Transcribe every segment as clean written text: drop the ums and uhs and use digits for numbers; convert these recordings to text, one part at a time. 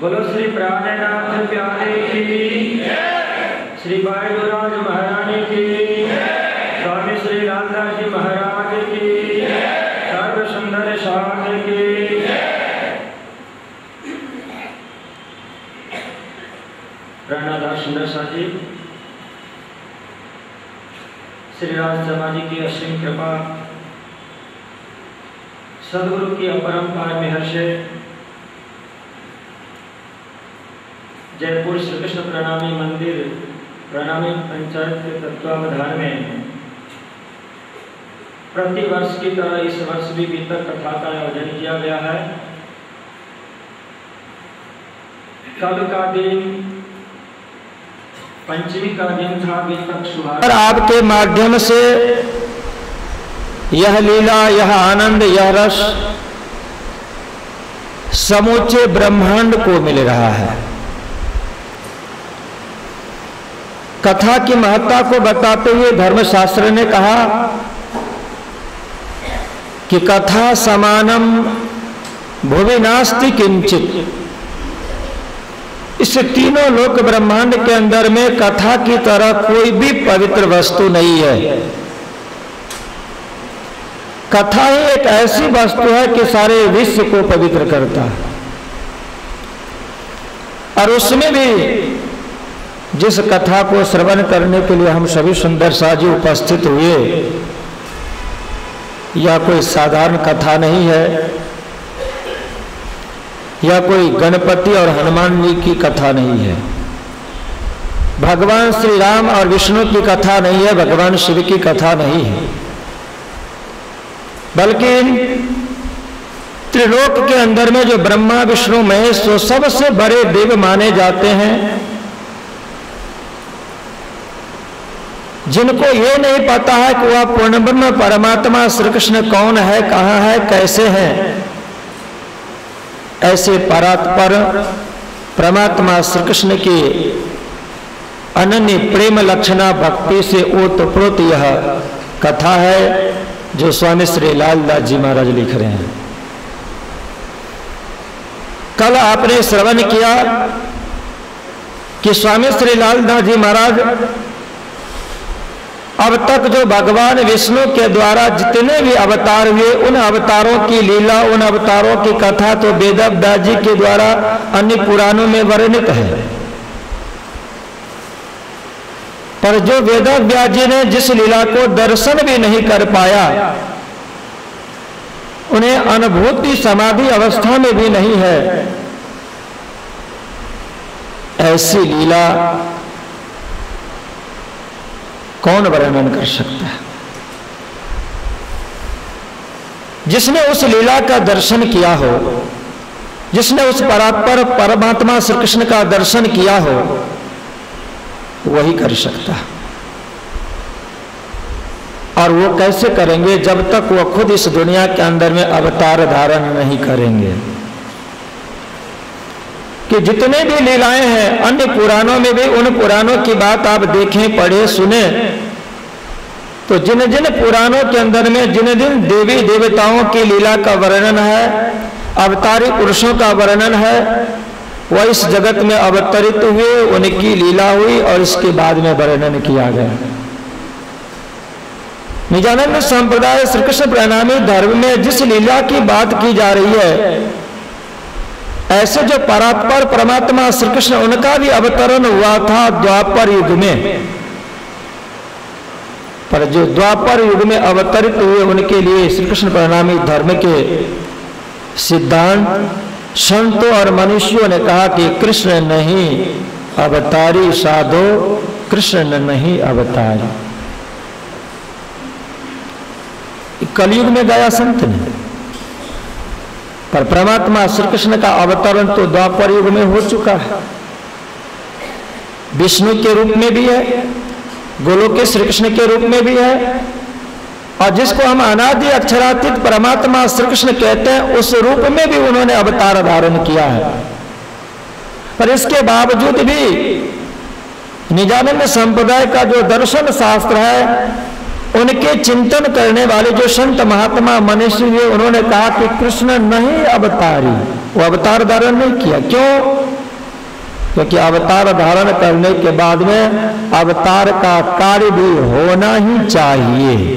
बोलो श्री प्राणनाथ प्यारे की, श्री बायडूराज महारानी की, स्वामी श्री लालदास जी महाराज की, सर्व सुंदर शास्त्र की। प्राणनाथ सुंदर साथ जी, श्री राज समाजी की असीम कृपा, सदगुरु की अपरंपार मेहर से जयपुर श्री कृष्ण प्रणामी मंदिर प्रणामी पंचायत के तत्वावधान में प्रतिवर्ष की तरह इस वर्ष भी बीतक कथा का आयोजन किया गया है। कल का दिन पंचमी का दिन था। बीतक शुभारंभ आपके माध्यम से यह लीला, यह आनंद, यह रस समूचे ब्रह्मांड को मिल रहा है। कथा की महत्ता को बताते हुए धर्मशास्त्र ने कहा कि कथा समानम भुवि नास्ति किंचित। इस तीनों लोक ब्रह्मांड के अंदर में कथा की तरह कोई भी पवित्र वस्तु नहीं है। कथा ही एक ऐसी वस्तु है कि सारे विश्व को पवित्र करता है। और उसमें भी जिस कथा को श्रवण करने के लिए हम सभी सुंदर साजी उपस्थित हुए, यह कोई साधारण कथा नहीं है, यह कोई गणपति और हनुमान जी की कथा नहीं है, भगवान श्री राम और विष्णु की कथा नहीं है, भगवान शिव की कथा नहीं है, बल्कि त्रिलोक के अंदर में जो ब्रह्मा विष्णु महेश जो सबसे बड़े देव माने जाते हैं, जिनको ये नहीं पता है कि वह पूर्णब्रह्म परमात्मा श्री कृष्ण कौन है, कहाँ है, कैसे है, ऐसे परात्पर परमात्मा श्री कृष्ण के अनन्य प्रेम लक्षणा भक्ति से ओतप्रोत यह कथा है जो स्वामी श्री लालदास जी महाराज लिख रहे हैं। कल आपने श्रवण किया कि स्वामी श्री लालदास जी महाराज अब तक जो भगवान विष्णु के द्वारा जितने भी अवतार हुए, उन अवतारों की लीला, उन अवतारों की कथा तो वेदव्यास जी के द्वारा अन्य पुराणों में वर्णित है। पर जो वेदव्यास जी ने जिस लीला को दर्शन भी नहीं कर पाया, उन्हें अनुभूति समाधि अवस्था में भी नहीं है, ऐसी लीला कौन वर्णन कर सकता है? जिसने उस लीला का दर्शन किया हो, जिसने उस परात्पर परमात्मा श्री कृष्ण का दर्शन किया हो, वही कर सकता है। और वो कैसे करेंगे? जब तक वो खुद इस दुनिया के अंदर में अवतार धारण नहीं करेंगे। कि जितने भी लीलाएं हैं अन्य पुराणों में भी, उन पुराणों की बात आप देखें, पढ़े, सुने, तो जिन जिन पुराणों के अंदर में जिन जिन देवी देवताओं की लीला का वर्णन है, अवतारी पुरुषों का वर्णन है, वह इस जगत में अवतरित हुए, उनकी लीला हुई और इसके बाद में वर्णन किया गया। निजानंद संप्रदाय श्री कृष्ण प्रणामी धर्म में जिस लीला की बात की जा रही है, ऐसे जो परात्पर परमात्मा श्री कृष्ण, उनका भी अवतरण हुआ था द्वापर युग में। पर जो द्वापर युग में अवतरित हुए, उनके लिए श्री कृष्ण प्रणामी धर्म के सिद्धांत संतों और मनुष्यों ने कहा कि कृष्ण नहीं अवतारी साधो, कृष्ण नहीं अवतारी। कलयुग में गया संत ने, पर परमात्मा श्री कृष्ण का अवतरण तो द्वापर युग में हो चुका है। विष्णु के रूप में भी है, गोलोक के श्री कृष्ण के रूप में भी है, और जिसको हम अनादि अक्षरातीत परमात्मा श्री कृष्ण कहते हैं, उस रूप में भी उन्होंने अवतार धारण किया है। पर इसके बावजूद भी निजानंद संप्रदाय का जो दर्शन शास्त्र है, उनके चिंतन करने वाले जो संत महात्मा मनुष्य हुए, उन्होंने कहा कि कृष्ण नहीं अवतारी, वो अवतार धारण नहीं किया। क्यों? क्योंकि अवतार धारण करने के बाद में अवतार का कार्य भी होना ही चाहिए।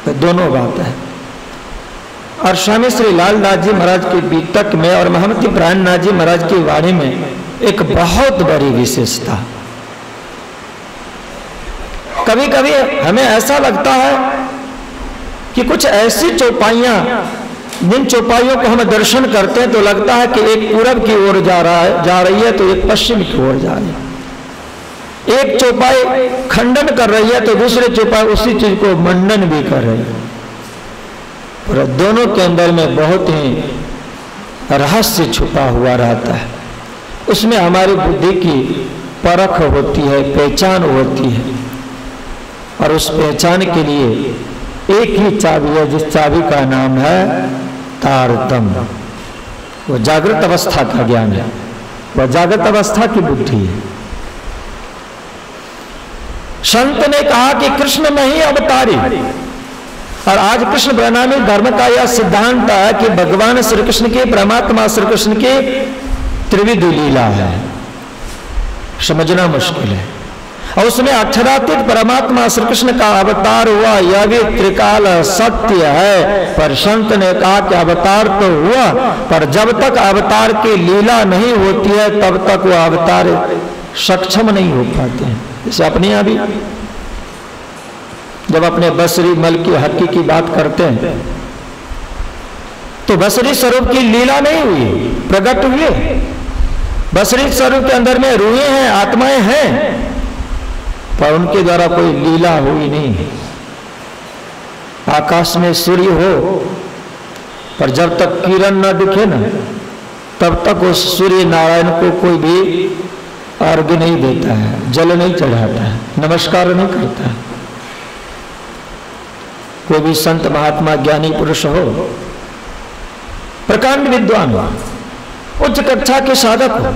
तो दोनों बात है। और स्वामी श्री लालदास जी महाराज के बीतक में और महमती प्राणनाथ जी महाराज की वाणी में एक बहुत बड़ी विशेषता। कभी कभी हमें ऐसा लगता है कि कुछ ऐसी चौपाइयां, जिन चौपाइयों को हम दर्शन करते हैं तो लगता है कि एक पूरब की ओर जा रही है तो एक पश्चिम की ओर जा रही है। एक चौपाई खंडन कर रही है तो दूसरे चौपाई उसी चीज को मंडन भी कर रही है। पर दोनों के अंदर में बहुत ही रहस्य छुपा हुआ रहता है। उसमें हमारी बुद्धि की परख होती है, पहचान होती है, और उस पहचान के लिए एक ही चाबी है, जिस चाबी का नाम है तारतम्य। वो जागृत अवस्था का ज्ञान है, वह जागृत अवस्था की बुद्धि है। संत ने कहा कि कृष्ण नहीं अवतारी, और आज कृष्ण प्रणामी धर्म का यह सिद्धांत है कि भगवान श्री कृष्ण की, परमात्मा श्री कृष्ण की त्रिविध लीला है। समझना मुश्किल है, और उसमें अक्षरातीत परमात्मा श्री कृष्ण का अवतार हुआ, यह भी त्रिकाल सत्य है। पर संत ने कहा कि अवतार तो हुआ, पर जब तक अवतार की लीला नहीं होती है तब तक वह अवतार सक्षम नहीं हो पाते हैं। जैसे अपने यहाँ भी जब अपने बसरी मल की हक्की की बात करते हैं तो बसरी स्वरूप की लीला नहीं हुई, प्रकट हुए। बसरी स्वरूप के अंदर में रूहें हैं, आत्माएं हैं, पर उनके द्वारा कोई लीला हुई नहीं। आकाश में सूर्य हो, पर जब तक किरण न दिखे ना, तब तक उस सूर्य नारायण को कोई भी अर्घ्य नहीं देता है, जल नहीं चढ़ाता है, नमस्कार नहीं करता। कोई भी संत महात्मा ज्ञानी पुरुष हो, प्रकांड विद्वान हो, उच्च कक्षा के साधक हो,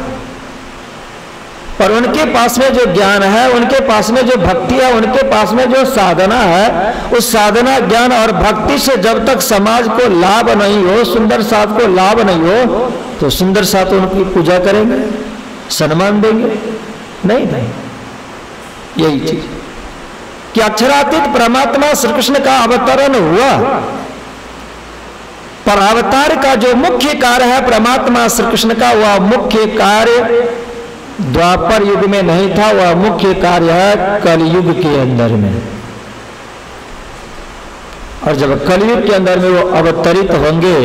पर उनके पास में जो ज्ञान है, उनके पास में जो भक्ति है, उनके पास में जो साधना है, उस साधना, ज्ञान और भक्ति से जब तक समाज को लाभ नहीं हो, सुंदर साथ को लाभ नहीं हो, तो सुंदर साथ उनकी पूजा करेंगे, सम्मान देंगे? नहीं। यही चीज कि अक्षरातीत परमात्मा श्री कृष्ण का अवतरण हुआ, पर अवतार का जो मुख्य कार्य है परमात्मा श्री कृष्ण का, वह मुख्य कार्य द्वापर युग में नहीं था, वह मुख्य कार्य है कलयुग के अंदर में। और जब कलयुग के अंदर में वो अवतरित होंगे,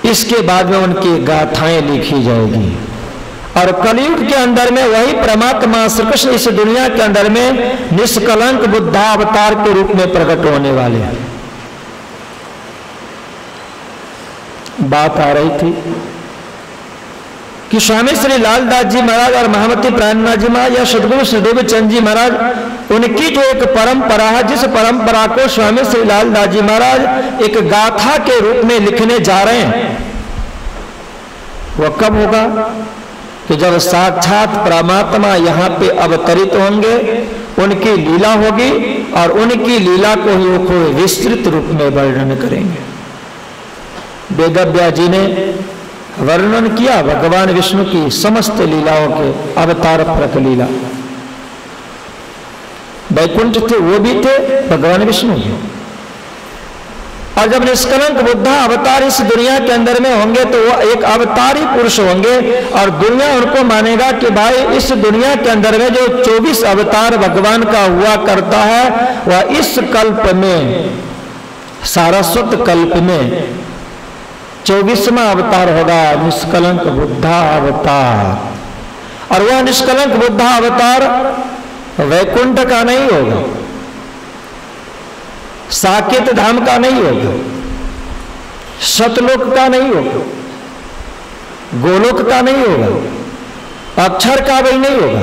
इसके बाद में उनकी गाथाएं लिखी जाएगी, और कलयुग के अंदर में वही परमात्मा श्री कृष्ण इस दुनिया के अंदर में निष्कलंक बुद्धावतार के रूप में प्रकट होने वाले हैं। बात आ रही थी कि स्वामी श्री लालदास जी महाराज और महमती प्राणनाथ जी महाराज या सदगुरु श्रीदेव चंद जी महाराज, उनकी जो एक परंपरा है, जिस परंपरा को स्वामी श्री लालदास जी महाराज एक गाथा के रूप में लिखने जा रहे हैं, वह कब होगा कि जब साक्षात परमात्मा यहाँ पे अवतरित होंगे, उनकी लीला होगी और उनकी लीला को ही वो विस्तृत रूप में वर्णन करेंगे। वेदव्यास जी ने वर्णन किया भगवान विष्णु की समस्त लीलाओं के, अवतार परक लीला। वैकुंठ थे वो भी थे, भगवान विष्णु भी। और जब निष्कलंक बुद्ध अवतार इस दुनिया के अंदर में होंगे तो वो एक अवतारी पुरुष होंगे और दुनिया उनको मानेगा कि भाई इस दुनिया के अंदर में जो 24 अवतार भगवान का हुआ करता है वह इस कल्प में, सारस्वत कल्प में 24वां अवतार होगा, निष्कलंक बुद्ध अवतार। और वह निष्कलंक बुद्ध अवतार वैकुंठ का नहीं होगा, साकेत धाम का नहीं होगा, सतलोक का नहीं होगा, गोलोक का नहीं होगा, अक्षर का भी नहीं होगा,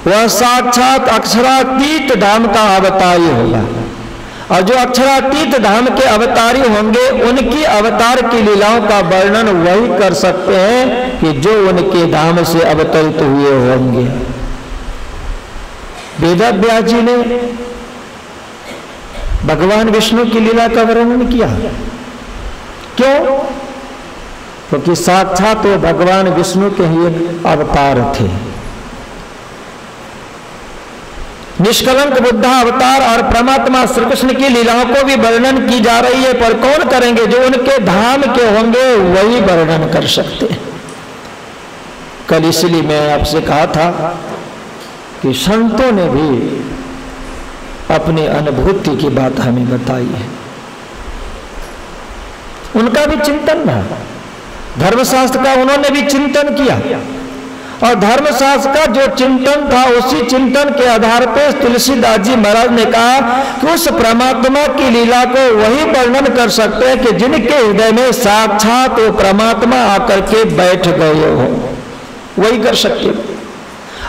वह साक्षात अक्षरातीत धाम का अवतारी होगा। और जो अक्षरातीत धाम के अवतारी होंगे उनकी अवतार की लीलाओं का वर्णन वही कर सकते हैं कि जो उनके धाम से अवतरित हुए होंगे। वेदव्यास जी ने भगवान विष्णु की लीला का वर्णन किया। क्यों? क्योंकि साक्षात वो भगवान विष्णु के ही अवतार थे। निष्कलंक बुद्ध अवतार और परमात्मा श्री कृष्ण की लीलाओं को भी वर्णन की जा रही है, पर कौन करेंगे? जो उनके धाम के होंगे वही वर्णन कर सकते हैं। कल इसलिए मैं आपसे कहा था कि संतों ने भी अपनी अनुभूति की बात हमें बताई है, उनका भी चिंतन रहा, धर्मशास्त्र का उन्होंने भी चिंतन किया और धर्मशास्त्र का जो चिंतन था उसी चिंतन के आधार पर तुलसीदास जी महाराज ने कहा कि उस परमात्मा की लीला को वही वर्णन कर सकते हैं कि जिनके हृदय में साक्षात वो परमात्मा आकर के बैठ गए हो, वही कर सकते हैं।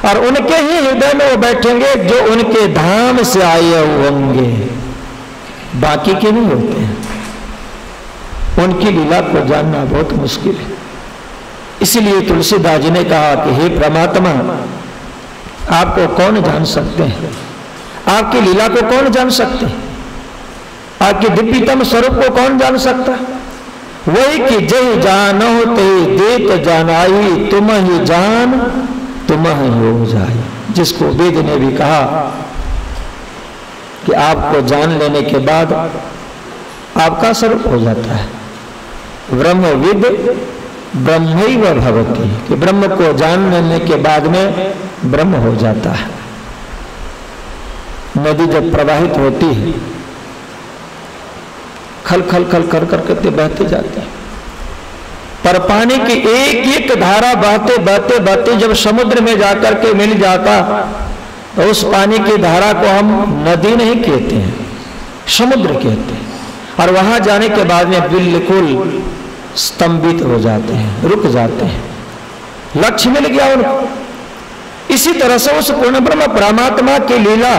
और उनके ही हृदय में वो बैठेंगे जो उनके धाम से आए होंगे, बाकी के नहीं होते हैं। उनकी लीला को जानना बहुत मुश्किल है। इसलिए तुलसीदास जी ने कहा कि हे परमात्मा, आपको कौन जान सकते हैं? आपकी लीला को कौन जान सकते हैं? आपके दिव्यतम स्वरूप को कौन जान सकता? वही कि जय जानो ते देत जानाई, तुम ही जान तुम ही हो जाए। जिसको वेद ने भी कहा कि आपको जान लेने के बाद आपका स्वरूप हो जाता है। ब्रह्मविद ब्रह्मैव भवति, कि ब्रह्म को जान लेने के बाद में ब्रह्म हो जाता है। नदी जब प्रवाहित होती है, खल खल खल कर करते बहते जाते हैं, पर पानी की एक एक धारा बहते बहते बहते जब समुद्र में जाकर के मिल जाता तो उस पानी की धारा को हम नदी नहीं कहते हैं, समुद्र कहते हैं। और वहां जाने के बाद में बिल्कुल स्तंभित हो जाते हैं, रुक जाते हैं, लक्ष्य मिल गया उनको। इसी तरह से उस पूर्ण ब्रह्म परमात्मा की लीला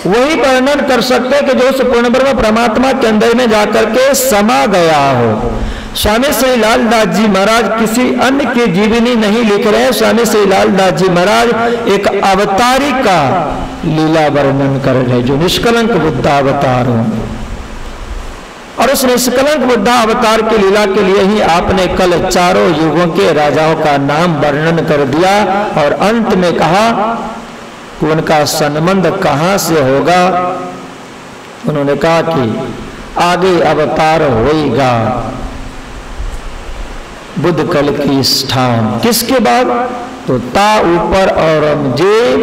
वही वर्णन कर सकते हैं कि जो उस पूर्ण ब्रह्म परमात्मा के अंदर में जाकर के समा गया हो। स्वामी श्री लालदास जी महाराज किसी अन्य की जीवनी नहीं लिख रहे हैं। स्वामी श्री लालदास जी महाराज एक अवतारी का लीला वर्णन कर रहे हैं, जो निष्कलंक बुद्ध अवतार हो। और उस निष्कलंक बुद्ध अवतार की लीला के लिए ही आपने कल चारों युगों के राजाओं का नाम वर्णन कर दिया और अंत में कहा कि उनका संबंध कहां से होगा। उन्होंने कहा कि आगे अवतार होएगा बुद्ध कल की स्थान, किसके बाद? तो ता ऊपर औरंगजेब,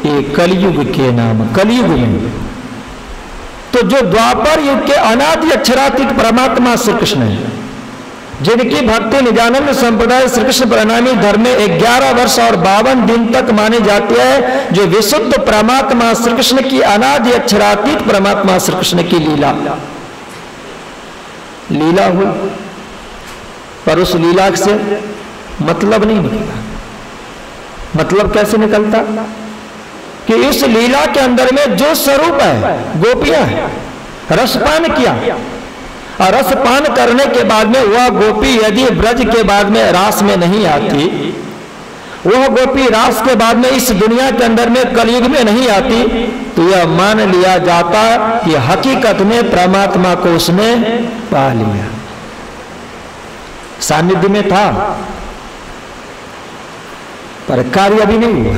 ये कलयुग के नाम, कलयुग में। तो जो द्वापर युग के अनादि अक्षरातीत परमात्मा श्री कृष्ण है, जिनकी भक्ति निजानंद संप्रदाय श्री कृष्ण प्रणामी धर्म में 11 वर्ष और 52 दिन तक मानी जाती है, जो विशुद्ध परमात्मा श्री कृष्ण की अनादि अक्षरातीत परमात्मा श्री कृष्ण की लीला हुई, पर उस लीला से मतलब नहीं निकला। मतलब कैसे निकलता? कि इस लीला के अंदर में जो स्वरूप है, गोपियां है, रसपान किया और रस पान करने के बाद में वह गोपी यदि ब्रज के बाद में रास में नहीं आती, वह गोपी रास के बाद में इस दुनिया के अंदर में कलयुग में नहीं आती, तो यह मान लिया जाता कि हकीकत में परमात्मा को उसने पा लिया। सानिध्य में था पर कार्य अभी नहीं हुआ।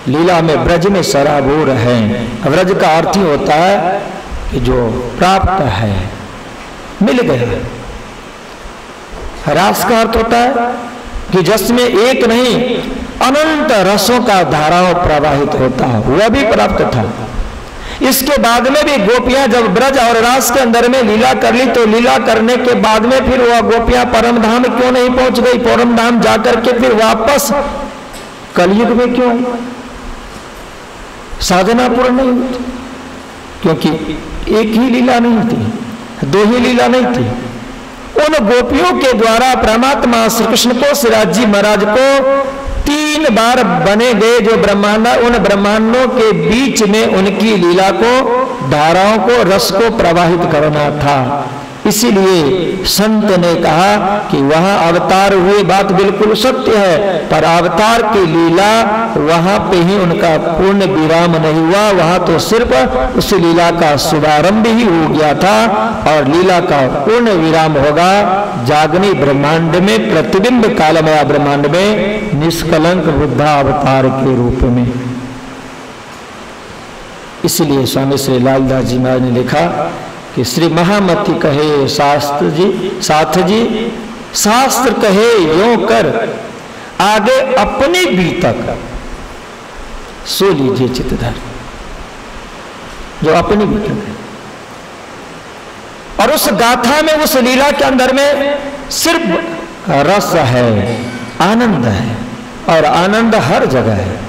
लीला में ब्रज में सराबोर है। ब्रज का अर्थ ही होता है कि जो प्राप्त है, मिल गया। रास का अर्थ होता है कि जिसमें एक नहीं अनंत रसों का धाराओं प्रवाहित होता है, वह भी प्राप्त था। इसके बाद में भी गोपियां जब ब्रज और रास के अंदर में लीला कर ली, तो लीला करने के बाद में फिर वह गोपियां परम धाम क्यों नहीं पहुंच गई? परम धाम जाकर के फिर वापस कलयुग में क्यों आई? साधना पूर्ण नहीं हुई, क्योंकि एक ही लीला नहीं थी, दो ही लीला नहीं थी। उन गोपियों के द्वारा परमात्मा श्री कृष्ण को, श्रीराज जी महाराज को 3 बार बने गए जो ब्रह्मांड, उन ब्रह्मांडों के बीच में उनकी लीला को, धाराओं को, रस को प्रवाहित करना था। इसीलिए संत ने कहा कि वहां अवतार हुए, बात बिल्कुल सत्य है, पर अवतार की लीला वहां पे ही उनका पूर्ण विराम नहीं हुआ। वहां तो सिर्फ उस लीला का शुभारंभ ही हो गया था और लीला का पूर्ण विराम होगा जागनी ब्रह्मांड में, प्रतिबिंब कालमय ब्रह्मांड में निष्कलंक बुद्धा अवतार के रूप में। इसलिए स्वामी श्री लालदास जी महाराज ने लिखा कि श्री महामति कहे शास्त्र जी, साथ जी शास्त्र कहे यों कर, आगे अपने बीतक सो लीजिए चित्तधर। जो अपनी बीतक है और उस गाथा में, उस लीला के अंदर में सिर्फ रस है, आनंद है, और आनंद हर जगह है।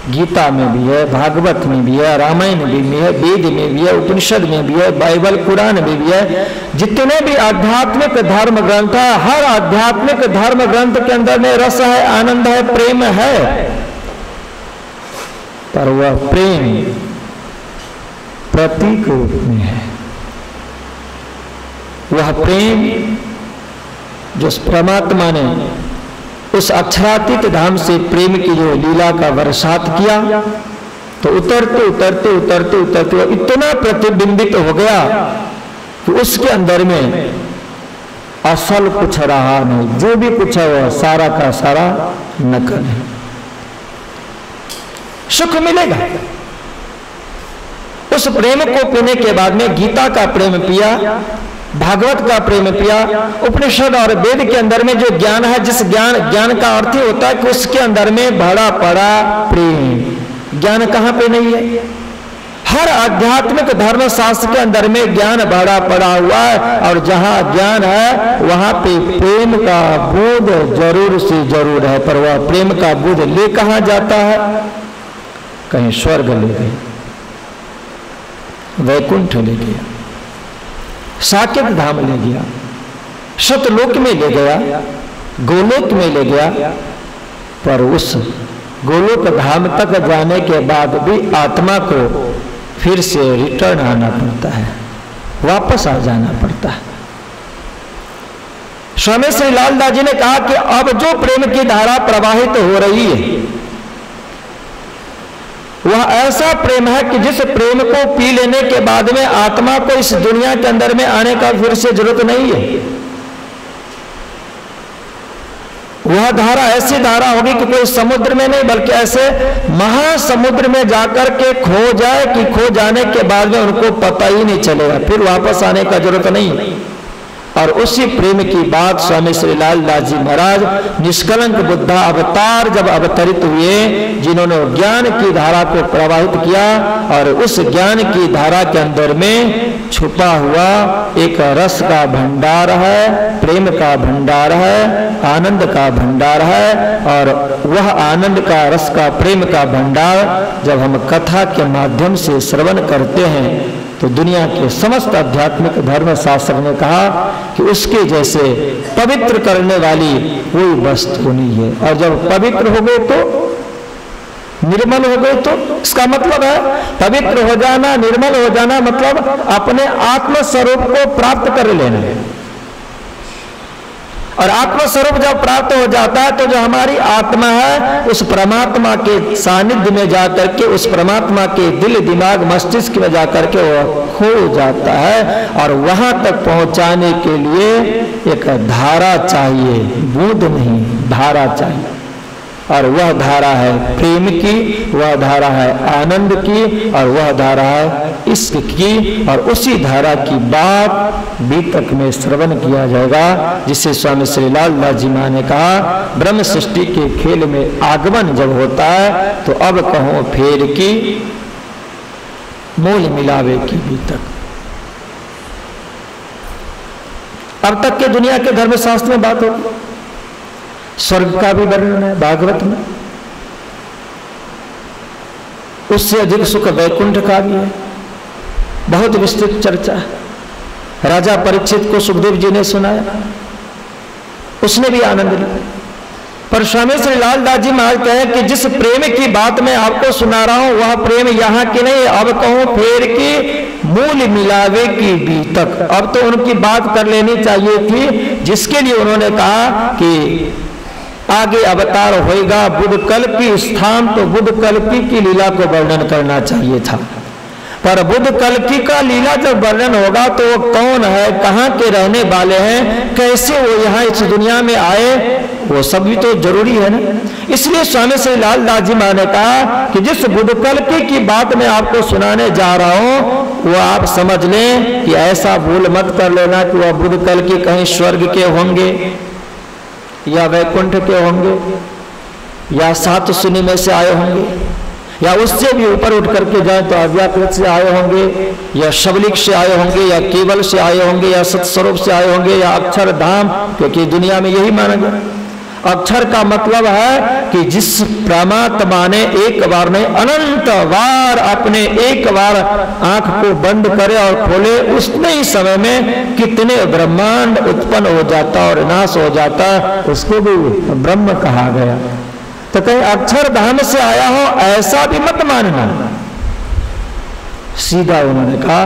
गीता में भी है, भागवत में भी है, रामायण में भी है, वेद में भी है, उपनिषद में भी है, बाइबल कुरान में भी है। जितने भी आध्यात्मिक धर्म ग्रंथ है, हर आध्यात्मिक धर्म ग्रंथ के अंदर में रस है, आनंद है, प्रेम है। पर वह प्रेम प्रतीक रूप में है। वह प्रेम जो परमात्मा ने उस अक्षरातीत धाम से प्रेम की जो लीला का वर्षात किया, तो उतरते उतरते उतरते उतरते इतना प्रतिबिंबित हो गया कि उसके अंदर में असल कुछ रहा नहीं। जो भी कुछ है वह सारा का सारा नकल है। सुख मिलेगा उस प्रेम को पीने के बाद में। गीता का प्रेम पिया, भागवत का प्रेम पिया, उपनिषद और वेद के अंदर में जो ज्ञान है, जिस ज्ञान का अर्थ ही होता है कि उसके अंदर में भरा पड़ा प्रेम। ज्ञान कहां पे नहीं है? हर आध्यात्मिक धर्म शास्त्र के अंदर में ज्ञान भरा पड़ा हुआ है, और जहां ज्ञान है वहां पे प्रेम का बोध जरूर से जरूर है। पर वह प्रेम का बोध ले कहां जाता है? कहीं स्वर्ग ले गए, वैकुंठ ले गया, साकेत धाम ले गया, सतलोक में ले गया, गोलोक में ले गया। पर उस गोलोक धाम तक जाने के बाद भी आत्मा को फिर से रिटर्न आना पड़ता है, वापस आ जाना पड़ता है। स्वामी श्री लालदास जी ने कहा कि अब जो प्रेम की धारा प्रवाहित हो रही है वह ऐसा प्रेम है कि जिस प्रेम को पी लेने के बाद में आत्मा को इस दुनिया के अंदर में आने का फिर से जरूरत नहीं है। वह धारा ऐसी धारा होगी कि कोई समुद्र में नहीं, बल्कि ऐसे महासमुद्र में जाकर के खो जाए कि खो जाने के बाद में उनको पता ही नहीं चलेगा, फिर वापस आने का जरूरत नहीं। और उसी प्रेम की बात स्वामी श्री लालदास जी महाराज निष्कलंक बुद्धा अवतार जब अवतरित हुए, जिन्होंने ज्ञान की धारा को प्रवाहित किया, और उस ज्ञान की धारा के अंदर में छुपा हुआ एक रस का भंडार है, प्रेम का भंडार है, आनंद का भंडार है। और वह आनंद का, रस का, प्रेम का भंडार जब हम कथा के माध्यम से श्रवण करते हैं तो दुनिया के समस्त आध्यात्मिक धर्म शास्त्र ने कहा कि उसके जैसे पवित्र करने वाली कोई वस्तु नहीं है। और जब पवित्र हो गए तो निर्मल हो गए तो इसका मतलब है पवित्र हो जाना, निर्मल हो जाना मतलब अपने आत्म स्वरूप को प्राप्त कर लेना। और आत्म स्वरूप जब प्राप्त हो जाता है तो जो हमारी आत्मा है उस परमात्मा के सानिध्य में जाकर के, उस परमात्मा के दिल दिमाग मस्तिष्क में जाकर के वो खो जाता है। और वहां तक पहुंचाने के लिए एक धारा चाहिए, बूंद नहीं, धारा चाहिए। और वह धारा है प्रेम की, वह धारा है आनंद की, और वह धारा है इश्क की। और उसी धारा की बात बीतक में श्रवण किया जाएगा, जिसे स्वामी श्री लाल जी महाराज ने कहा ब्रह्म सृष्टि के खेल में आगमन जब होता है तो अब कहो फेर की मूल मिलावे की बीतक। अब तक के दुनिया के धर्मशास्त्र में बात होगी, स्वर्ग का भी वर्णन है भागवत में, उससे अधिक सुख वैकुंठ का भी है, बहुत विस्तृत चर्चा है। राजा परीक्षित को सुखदेव जी ने सुनाया, उसने भी आनंद लिया। पर स्वामी श्री लालदास जी महाराज कहे कि जिस प्रेम की बात मैं आपको सुना रहा हूं वह प्रेम यहाँ की नहीं, अब कहूं फेर की मूल मिलावे की बीतक। अब तो उनकी बात कर लेनी चाहिए थी जिसके लिए उन्होंने कहा कि आगे अवतार होएगा बुद्ध कल्पी स्थान, तो बुद्ध कल्पी की लीला को वर्णन करना चाहिए था। पर बुद्ध कल्पी का लीला जब वर्णन होगा तो वो कौन है, कहाँ के रहने वाले हैं, कैसे वो यहाँ इस दुनिया में आए, वो सब भी तो जरूरी है ना। इसलिए स्वामी श्री लालदास जी महाराज ने कहा कि जिस बुद्ध कल्पी की बात मैं आपको सुनाने जा रहा हूँ वो आप समझ लें कि ऐसा भूल मत कर लेना कि वह बुद्ध कल्पी कहीं स्वर्ग के होंगे या वैकुंठ के होंगे या सात सुनी में से आए होंगे या उससे भी ऊपर उठ करके जाए तो अव्याकृत से आए होंगे या शबलिक से आए होंगे या केवल से आए होंगे या सत्स्वरूप से आए होंगे या अक्षर धाम, क्योंकि दुनिया में यही माना जाए। अक्षर का मतलब है कि जिस परमात्मा ने एक बार नहीं अनंत बार अपने एक बार आंख को बंद करे और खोले उतने ही समय में कितने ब्रह्मांड उत्पन्न हो जाता और नाश हो जाता, उसको भी ब्रह्म कहा गया। तो कहीं अक्षर धाम से आया हो ऐसा भी मत मानना। सीधा उन्होंने कहा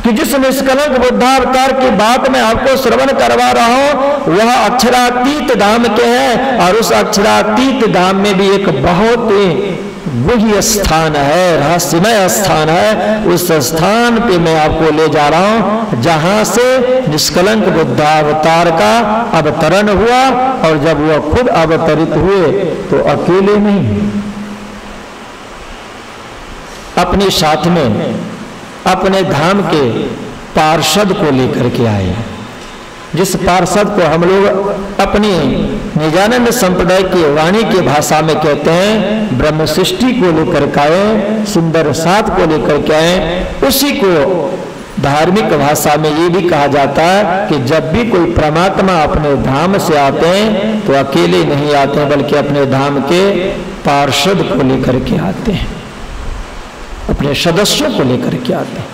कि जिस निष्कलंक बुद्धावतार की बात मैं आपको श्रवण करवा रहा हूं वह अक्षरातीत धाम के हैं, और उस अक्षरातीत धाम में भी एक बहुत गुह्य स्थान है, रहस्यमय स्थान है। उस स्थान पे मैं आपको ले जा रहा हूं जहां से निष्कलंक बुद्धावतार का अवतरण हुआ, और जब वह खुद अवतरित हुए तो अकेले नहीं, अपने साथ में अपने धाम के पार्षद को लेकर के आए, जिस पार्षद को हम लोग अपनी निजानंद संप्रदाय की वाणी की भाषा में कहते हैं ब्रह्म सृष्टि को लेकर के आए, सुंदर साथ को लेकर के आए। उसी को धार्मिक भाषा में ये भी कहा जाता है कि जब भी कोई परमात्मा अपने धाम से आते हैं तो अकेले नहीं आते हैं बल्कि अपने धाम के पार्षद को लेकर के आते हैं, अपने सदस्यों को लेकर के आते हैं।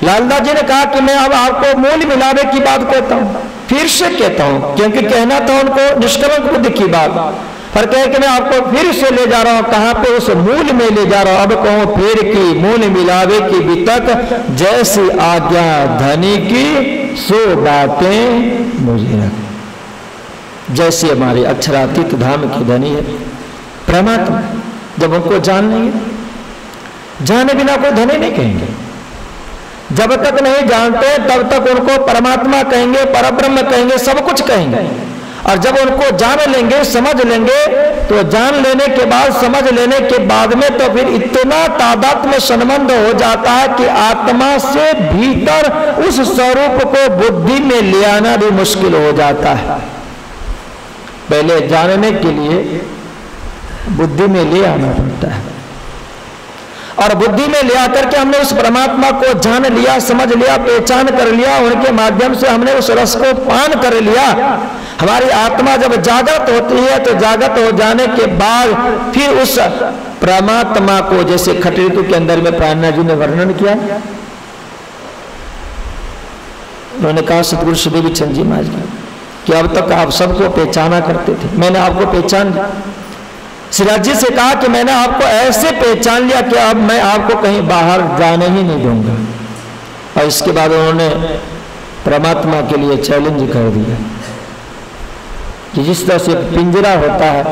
लालदास जी ने कहा कि मैं अब आपको मूल मिलावे की बात कहता हूं, फिर से कहता हूं, क्योंकि कहना था उनको निष्कलंक बुद्ध की बात, पर कहे कि मैं आपको फिर से ले जा रहा हूं, कहां पे, उस मूल में ले जा रहा हूं। अब कहूं फिर की मूल मिलावे की बीतक, जैसी आज्ञा धनी की सो बातें मुझे रख। जैसे हमारे अक्षरातीत धाम की धनी है परमात्मा, जब उनको जान लेंगे, जाने बिना कोई धनी नहीं कहेंगे। जब तक नहीं जानते तब तक उनको परमात्मा कहेंगे, परब्रह्म कहेंगे, सब कुछ कहेंगे। और जब उनको जान लेंगे, समझ लेंगे, तो जान लेने के बाद, समझ लेने के बाद में तो फिर इतना तादात्म्य संबंध हो जाता है कि आत्मा से भीतर उस स्वरूप को बुद्धि में ले आना भी मुश्किल हो जाता है। पहले जानने के लिए बुद्धि में ले आना पड़ता है, और बुद्धि में ले आकर के हमने उस परमात्मा को जान लिया, समझ लिया, पहचान कर लिया, उनके माध्यम से हमने उस रस को पान कर लिया। हमारी आत्मा जब जागृत होती है तो जागृत हो जाने के बाद फिर उस परमात्मा को, जैसे खट ऋतु के अंदर में प्राणनाथ जी ने वर्णन किया, उन्होंने कहा सतगुरु सुदेवी चंद जी महाराज कि अब तक आप सबको पहचाना करते थे, मैंने आपको पहचान लिया, सिराज जी से कहा कि मैंने आपको ऐसे पहचान लिया कि अब मैं आपको कहीं बाहर जाने ही नहीं दूंगा। और इसके बाद उन्होंने परमात्मा के लिए चैलेंज कर दिया कि जिस तरह से पिंजरा होता है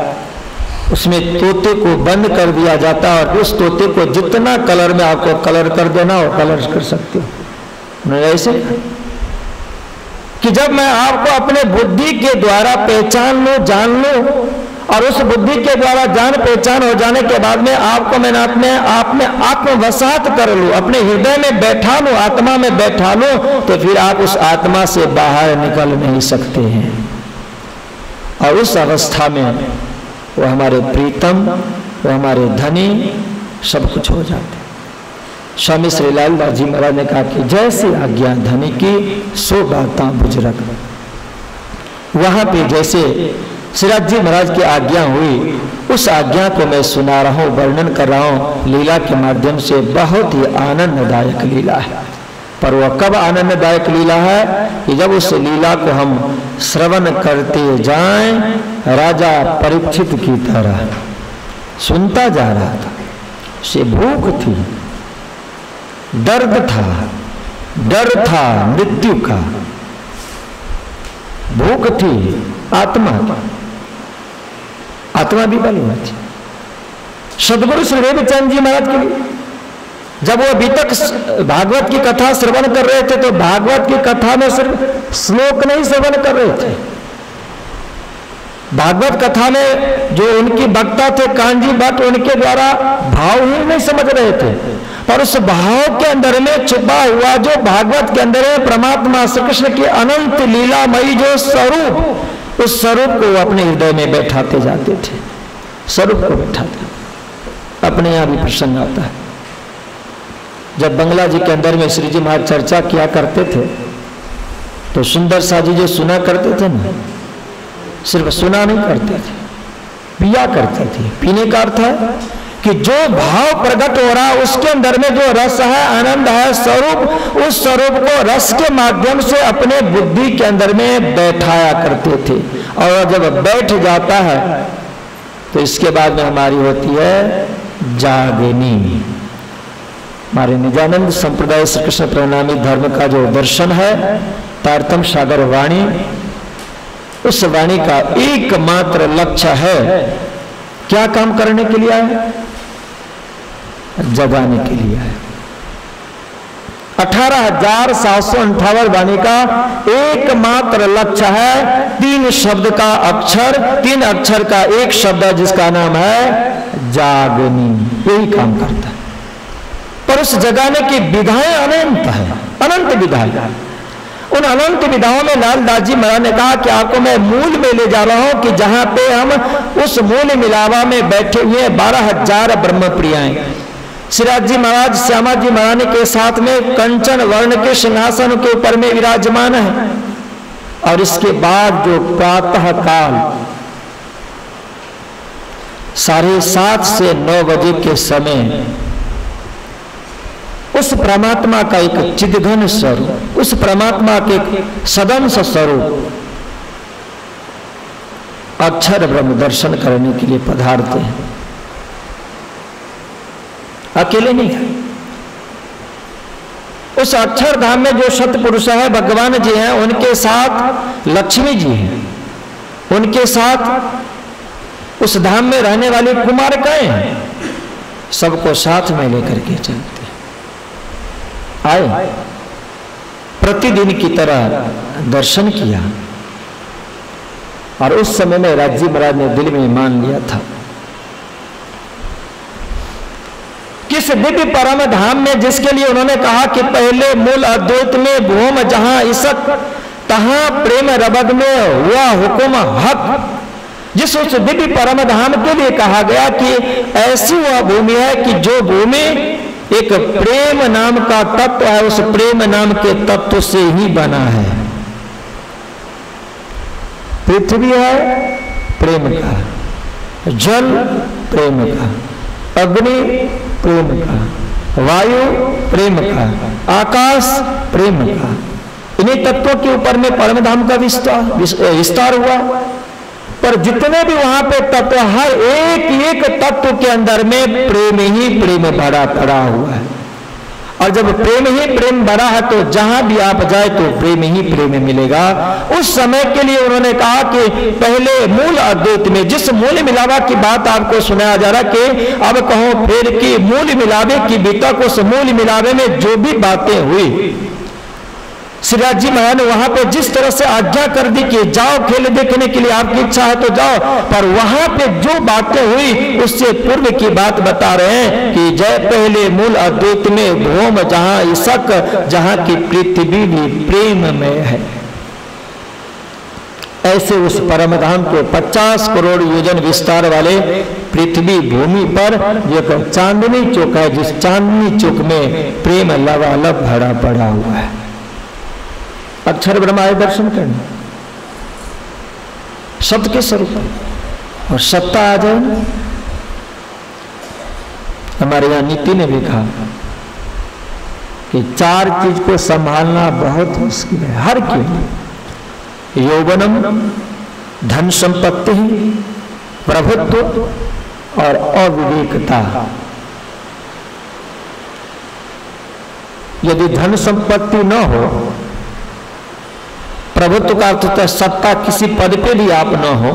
उसमें तोते को बंद कर दिया जाता है और उस तोते को जितना कलर में आपको कलर कर देना हो कलर कर सकते हो। उन्होंने ऐसे कि जब मैं आपको अपने बुद्धि के द्वारा पहचान लूं, जान लूं, और उस बुद्धि के द्वारा जान पहचान हो जाने के बाद में आपको मैं अपने आप में आत्मवसात कर लूं, अपने हृदय में बैठा लूं, आत्मा में बैठा लूं, तो फिर आप उस आत्मा से बाहर निकल नहीं सकते हैं। और उस अवस्था में वो हमारे प्रीतम, वो हमारे धनी, सब कुछ हो जाते। स्वामी श्री लालदास जी महाराज ने कहा कि जैसी आज्ञा धनी की सो बाता बुजुर्ग। वहां पे जैसे सिराज जी महाराज की आज्ञा हुई, उस आज्ञा को मैं सुना रहा हूं, वर्णन कर रहा हूं लीला के माध्यम से। बहुत ही आनंददायक लीला है। पर वह कब आनंददायक लीला है कि जब उस लीला को हम श्रवण करते जाएं। राजा परीक्षित की तरह सुनता जा रहा था। उसे भूख थी, दर्द था, डर था मृत्यु का, भूख थी, आत्मा भी बनी हुई थी। सदगुरु श्री देवचंद जी महाराज के लिए जब वो अभी तक भागवत की कथा श्रवण कर रहे थे तो भागवत की कथा में सिर्फ श्लोक नहीं श्रवण कर रहे थे। भागवत कथा में जो उनकी वक्ता थे कांजी भट्ट, उनके द्वारा भाव ही नहीं समझ रहे थे, पर उस भाव के अंदर में छुपा हुआ जो भागवत के अंदर है परमात्मा श्री कृष्ण की अनंत लीलामयी जो स्वरूप, उस स्वरूप को अपने हृदय में बैठाते जाते थे। स्वरूप को बैठाते, अपने यहां भी प्रसंग आता है। जब बंगला जी के अंदर में श्री जी महाराज चर्चा किया करते थे तो सुंदर सा जी जो सुना करते थे ना, सिर्फ सुना नहीं करते थे, पिया करते थे। पीने का अर्थ है कि जो भाव प्रकट हो रहा है उसके अंदर में जो रस है, आनंद है, स्वरूप, उस स्वरूप को रस के माध्यम से अपने बुद्धि के अंदर में बैठाया करते थे। और जब बैठ जाता है तो इसके बाद में हमारी होती है जागनी। हमारे निजानंद संप्रदाय श्री कृष्ण प्रणामी धर्म का जो दर्शन है, तारतम सागर वाणी, उस वाणी का एकमात्र लक्ष्य है क्या काम करने के लिए है? जगाने के लिए है। 18,758 वाणी का एकमात्र लक्ष्य है 3 शब्द का अक्षर, 3 अक्षर का एक शब्द है जिसका नाम है जागनी। यही काम करता है। पर उस जगाने की विधाएं अनंत है, अनंत विधाएं। उन अनंत विधाओं में लालदास जी महाराज ने कहा कि आपको मैं मूल में ले जा रहा हूं कि जहां पे हम उस मूल मिलावा में बैठे हुए 12,000 ब्रह्म प्रियाएं। सिराज जी महाराज श्यामा जी महारानी के साथ में कंचन वर्ण के सिंहासन के ऊपर में विराजमान है। और इसके बाद जो प्रातः काल 7:30 से 9 बजे के समय उस परमात्मा का एक चिदघन स्वरूप, उस परमात्मा के सदंश स्वरूप अक्षर ब्रह्म दर्शन करने के लिए पधारते हैं। अकेले नहीं है। उस अक्षरधाम में जो सतपुरुष है भगवान जी हैं, उनके साथ लक्ष्मी जी हैं, उनके साथ उस धाम में रहने वाली कुमारिकाएं हैं, सबको साथ में लेकर के चलते आए। प्रतिदिन की तरह दर्शन किया और उस समय में राज जी महाराज ने दिल में मान लिया था किस दिव्य परम धाम में, जिसके लिए उन्होंने कहा कि पहले मूल अद्वैत में भूम जहां इसक तहां प्रेम रबद में हुआ हुकुम हक, जिस उस दिव्य परम धाम के लिए कहा गया कि ऐसी वह भूमि है कि जो भूमि एक प्रेम नाम का तत्व है, उस प्रेम नाम के तत्व से ही बना है। पृथ्वी है प्रेम का, जल प्रेम का, अग्नि प्रेम का, वायु प्रेम का, आकाश प्रेम का। इन्हीं तत्वों के ऊपर में परम धाम का विस्तार हुआ। पर जितने भी वहां पे तत्व, हर एक एक तत्व के अंदर में प्रेम ही प्रेम भरा पड़ा हुआ है। और जब प्रेम ही प्रेम भरा है तो जहां भी आप जाए तो प्रेम ही प्रेम मिलेगा। उस समय के लिए उन्होंने कहा कि पहले मूल अद्वैत में जिस मूल मिलावा की बात आपको सुनाया जा रहा कि अब कहो फिर कि मूल मिलावे की बीतक, उस मूल मिलावे में जो भी बातें हुई, श्रीराज जी महाराज ने वहां पे जिस तरह से आज्ञा कर दी कि जाओ खेल देखने के लिए, आपकी इच्छा है तो जाओ, पर वहां पे जो बातें हुई उससे पूर्व की बात बता रहे हैं कि जय पहले मूल अद्वैत में भौम जहां ईसक, जहां की पृथ्वी भी प्रेम में है। ऐसे उस परम धाम के 50 करोड़ योजन विस्तार वाले पृथ्वी भूमि पर जो चांदनी चौक है, जिस चांदनी चौक में प्रेम लबालब भरा पड़ा हुआ है। अक्षर ब्रह्म आए दर्शन करने, सत्य के स्वरूप और सत्ता आ जाए ना। हमारे यहां नीति ने भी कहा कि 4 चीज को संभालना बहुत मुश्किल है हर के लिए, यौवनम, धन संपत्ति, प्रभुत्व और अविवेकता। यदि धन संपत्ति न हो, प्रभुत्व का अर्थ होता है सत्ता, किसी पद पे भी आप न हो,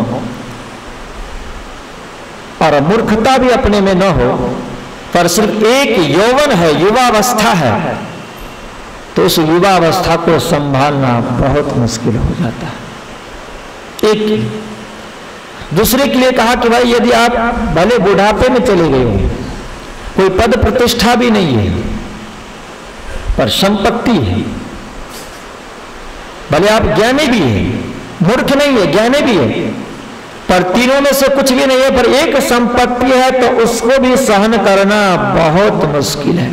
और मूर्खता भी अपने में न हो, पर सिर्फ एक यौवन है, युवावस्था है, तो उस युवावस्था को संभालना बहुत मुश्किल हो जाता है। एक दूसरे के लिए कहा कि भाई यदि आप भले बुढ़ापे में चले गए हो, कोई पद प्रतिष्ठा भी नहीं है, पर संपत्ति है, भले आप ज्ञानी भी है, मूर्ख नहीं है, ज्ञानी भी है, पर तीनों में से कुछ भी नहीं है, पर एक संपत्ति है, तो उसको भी सहन करना बहुत मुश्किल है।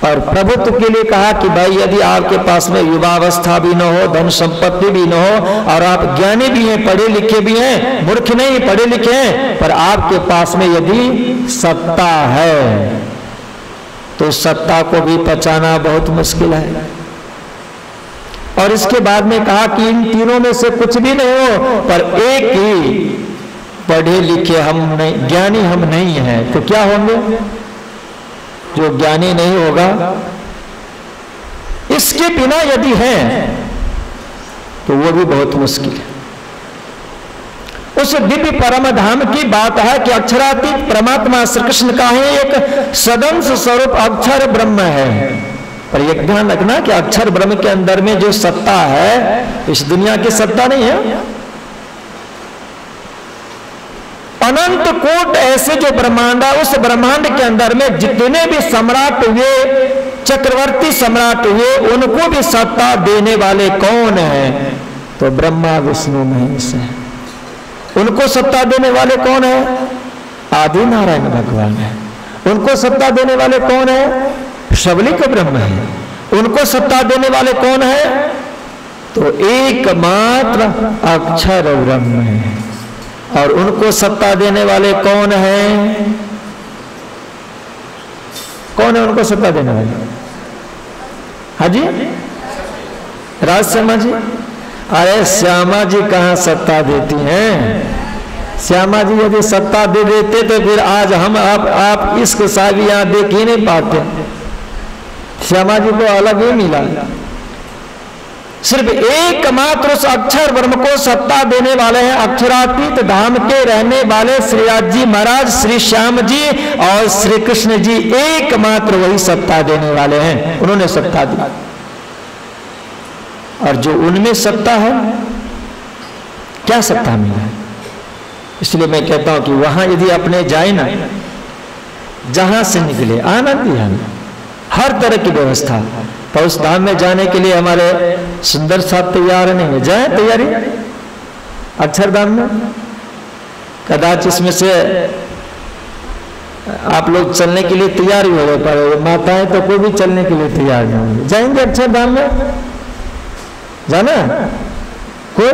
और प्रभुत्व के लिए कहा कि भाई यदि आपके पास में युवावस्था भी न हो, धन संपत्ति भी न हो, और आप ज्ञानी भी हैं, पढ़े लिखे भी हैं, मूर्ख नहीं पढ़े लिखे हैं, पर आपके पास में यदि सत्ता है तो सत्ता को भी पचाना बहुत मुश्किल है। और इसके बाद में कहा कि इन तीनों में से कुछ भी नहीं हो, पर एक ही पढ़े लिखे हम नहीं, ज्ञानी हम नहीं हैं, तो क्या होंगे? जो ज्ञानी नहीं होगा, इसके बिना यदि है तो वो भी बहुत मुश्किल है। उस दिव्य परम धाम की बात है कि अक्षरातीत परमात्मा श्री कृष्ण का ही एक सदंश स्वरूप अक्षर ब्रह्म है। पर एक ध्यान रखना कि अक्षर ब्रह्म के अंदर में जो सत्ता है, इस दुनिया की सत्ता नहीं है। अनंत कोट ऐसे जो ब्रह्मांड है, उस ब्रह्मांड के अंदर में जितने भी सम्राट हुए, चक्रवर्ती सम्राट हुए, उनको भी सत्ता देने वाले कौन है? तो ब्रह्मा विष्णु महेश है। उनको सत्ता देने वाले कौन है? आदि नारायण भगवान है। उनको सत्ता देने वाले कौन है? शबलिक ब्रह्म है। उनको सत्ता देने वाले कौन है? तो एकमात्र अक्षर ब्रह्म है। और उनको सत्ता देने वाले कौन है? कौन है उनको सत्ता देने वाले? हाजी राज शर्मा जी। अरे श्यामा जी कहाँ सत्ता देती हैं? श्यामा जी यदि सत्ता दे देते तो फिर आज हम आप इश्क साहब यहां देख ही नहीं पाते। श्यामा जी को अलग ही मिला। सिर्फ एकमात्र उस अक्षर ब्रह्म को सत्ता देने वाले हैं अक्षरातीत धाम के रहने वाले श्रीराज जी महाराज, श्री श्याम जी और श्री कृष्ण जी। एकमात्र वही सत्ता देने वाले हैं, उन्होंने सत्ता दी। और जो उनमें सत्ता है, क्या सत्ता मिला है? इसलिए मैं कहता हूं कि वहां यदि अपने जाए ना, जहां से निकले आनंद ही आनंद, हर तरह की व्यवस्था। तो उस धाम में जाने के लिए हमारे सुंदर साहब तैयार नहीं है, जाए तैयारी अक्षरधाम में। कदाच इसमें से आप लोग चलने के लिए तैयार ही हो गए, पर माताएं तो कोई भी चलने के लिए तैयार नहीं होंगे। जाएंगे अक्षरधाम में? जाना कोई?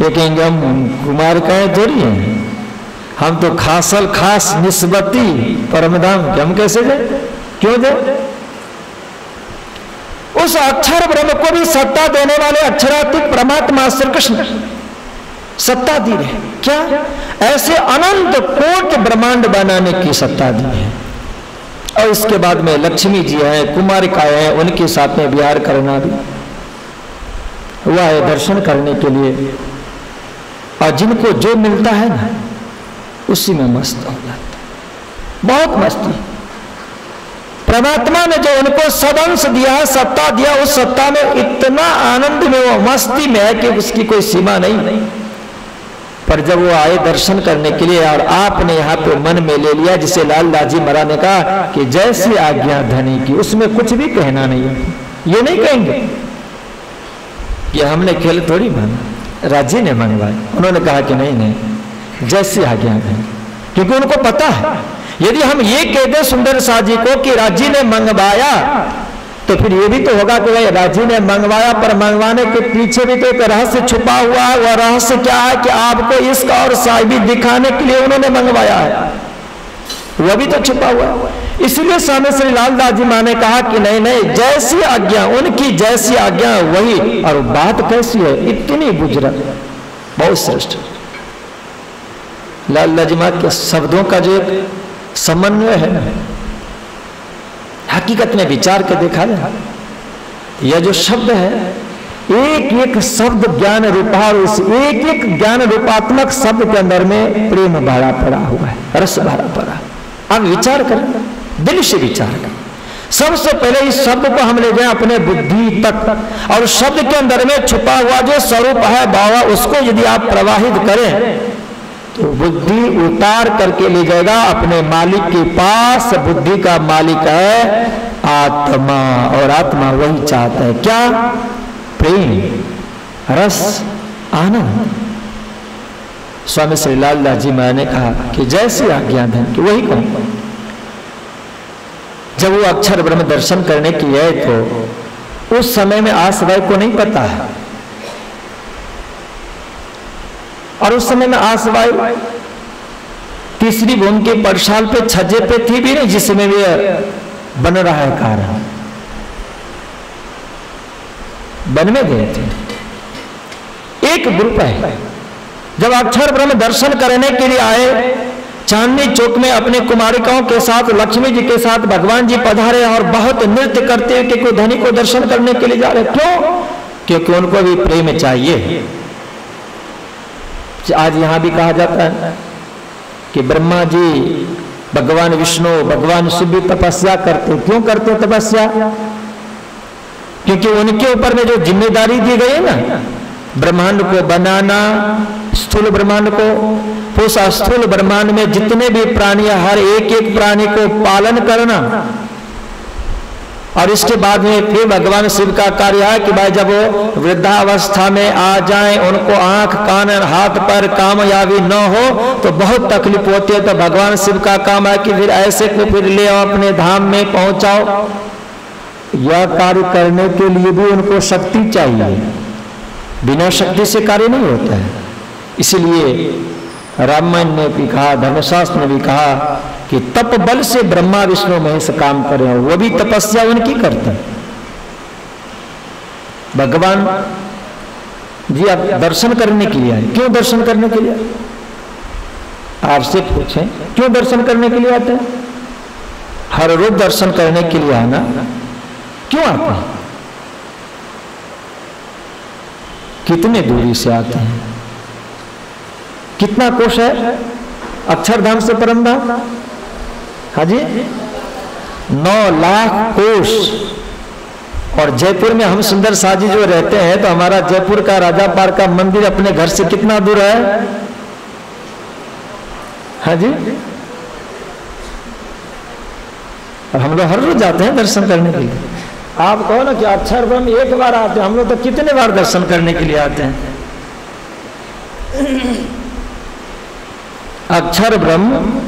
ये कहेंगे हम कुमार कहें थोड़ी हैं, हम तो खासल खास निस्बती परमधाम के, हम कैसे जाए? क्यों जाए? उस अक्षर ब्रह्म को भी सत्ता देने वाले अक्षरातीत परमात्मा श्री कृष्ण, सत्ता दी है। क्या? ऐसे अनंत कोट ब्रह्मांड बनाने की सत्ता दी है। और इसके बाद में लक्ष्मी जी हैं, कुमारिकाएं हैं, उनके साथ में विहार करना भी हुआ है दर्शन करने के लिए। और जिनको जो मिलता है ना उसी में मस्त हो जाता, बहुत मस्ती। परमात्मा ने जो उनको सदंश दिया है, सत्ता दिया, उस सत्ता में इतना आनंद में, वो मस्ती में है कि उसकी कोई सीमा नहीं। पर जब वो आए दर्शन करने के लिए और आपने यहाँ पे मन में ले लिया, जिसे लाल लाजी महाराज ने कहा कि जैसी आज्ञा धनी की, उसमें कुछ भी कहना नहीं है। ये नहीं कहेंगे कि हमने खेल थोड़ी माना, राजी ने मंगवाए। उन्होंने कहा कि नहीं, जैसी आज्ञा धनी, क्योंकि उनको पता है यदि हम ये कह दें सुंदर शाह जी को कि राजी ने मंगवाया, तो फिर ये भी तो होगा कि भाई राजी ने मंगवाया, पर मंगवाने के पीछे भी तो एक रहस्य छुपा हुआ है। वह रहस्य क्या है कि आपको इश्क और साहिबी दिखाने के लिए उन्होंने मंगवाया है, वह भी तो छुपा हुआ है। इसलिए स्वामी श्री लालदास जी मां ने कहा कि नहीं नहीं, जैसी आज्ञा, उनकी जैसी आज्ञा वही। और बात कैसी है, इतनी बुजुर्ग, बहुत श्रेष्ठ। लालदास जी मां के शब्दों का जो एक समन्वय है ना, हकीकत में विचार के देखा जाए, यह जो शब्द है, एक एक शब्द ज्ञान रूपा, और उस एक एक ज्ञान रूपात्मक शब्द के अंदर में प्रेम भरा पड़ा हुआ है, रस भरा पड़ा। अब विचार करें, दिल से विचार करें। सबसे पहले इस शब्द को हम ले जाए अपने बुद्धि तक, और शब्द के अंदर में छुपा हुआ जो स्वरूप है बाबा, उसको यदि आप प्रवाहित करें तो बुद्धि उतार करके ले जाएगा अपने मालिक के पास। बुद्धि का मालिक है आत्मा, और आत्मा वही चाहता है क्या? प्रेम, रस, आनंद। स्वामी श्री लालदास जी महाराज ने कहा कि जैसी आज्ञा धन की वही कहूं। जब वो अक्षर ब्रह्म दर्शन करने की है तो उस समय में आसवाई को नहीं पता है, और उस समय में आसवाई तीसरी भूमि के परसाल पे छज्जे पे थी भी नहीं, जिसमें वे बन रहा है कार्य, बन में गए थे। एक ग्रुप है, जब अक्षर ब्रह्म दर्शन करने के लिए आए, चांदनी चौक में अपने कुमारिकाओं के साथ, लक्ष्मी जी के साथ भगवान जी पधारे और बहुत नृत्य करते हैं कि कोई धनी को दर्शन करने के लिए जा रहे। क्यों? क्योंकि उनको भी प्रेम चाहिए। आज यहां भी कहा जाता है कि ब्रह्मा जी, भगवान विष्णु, भगवान शिव भी तपस्या करते। क्यों करते तपस्या? क्योंकि उनके ऊपर में जो जिम्मेदारी दी गई है ना, ब्रह्मांड को बनाना, स्थूल ब्रह्मांड को, उस स्थूल ब्रह्मांड में जितने भी प्राणी, हर एक एक प्राणी को पालन करना। और इसके बाद में फिर भगवान शिव का कार्य है कि भाई जब वो वृद्धावस्था में आ जाएं, उनको आंख, कान, हाथ पर कामयाबी न हो तो बहुत तकलीफ होती है। तो भगवान शिव का काम है कि फिर ऐसे को फिर ले आओ, अपने धाम में पहुंचाओ। यह कार्य करने के लिए भी उनको शक्ति चाहिए, बिना शक्ति से कार्य नहीं होता है। इसलिए रामायण ने भी कहा, धर्मशास्त्र ने भी कहा कि तप बल से ब्रह्मा विष्णु महेश काम कर रहे हैं, वो भी तपस्या उनकी करते हैं। भगवान जी आप दर्शन करने के लिए आए, क्यों दर्शन करने के लिए? आपसे पूछें क्यों दर्शन करने के लिए आते हैं? हर रोज दर्शन करने के लिए आना क्यों आते हैं? कितने दूरी से आते हैं? कितना कोश है अक्षरधाम से परमधाम? हाँ जी, 9 लाख कोश। और जयपुर में हम सुंदर शाह जी जो रहते हैं, तो हमारा जयपुर का राजा पार का मंदिर अपने घर से कितना दूर है? हाँ जी, और हम लोग हर रोज जाते हैं दर्शन करने के लिए। आप कहो ना कि अक्षर ब्रह्म एक बार आते हैं, हम लोग तो कितने बार दर्शन करने के लिए आते हैं। अक्षर ब्रह्म,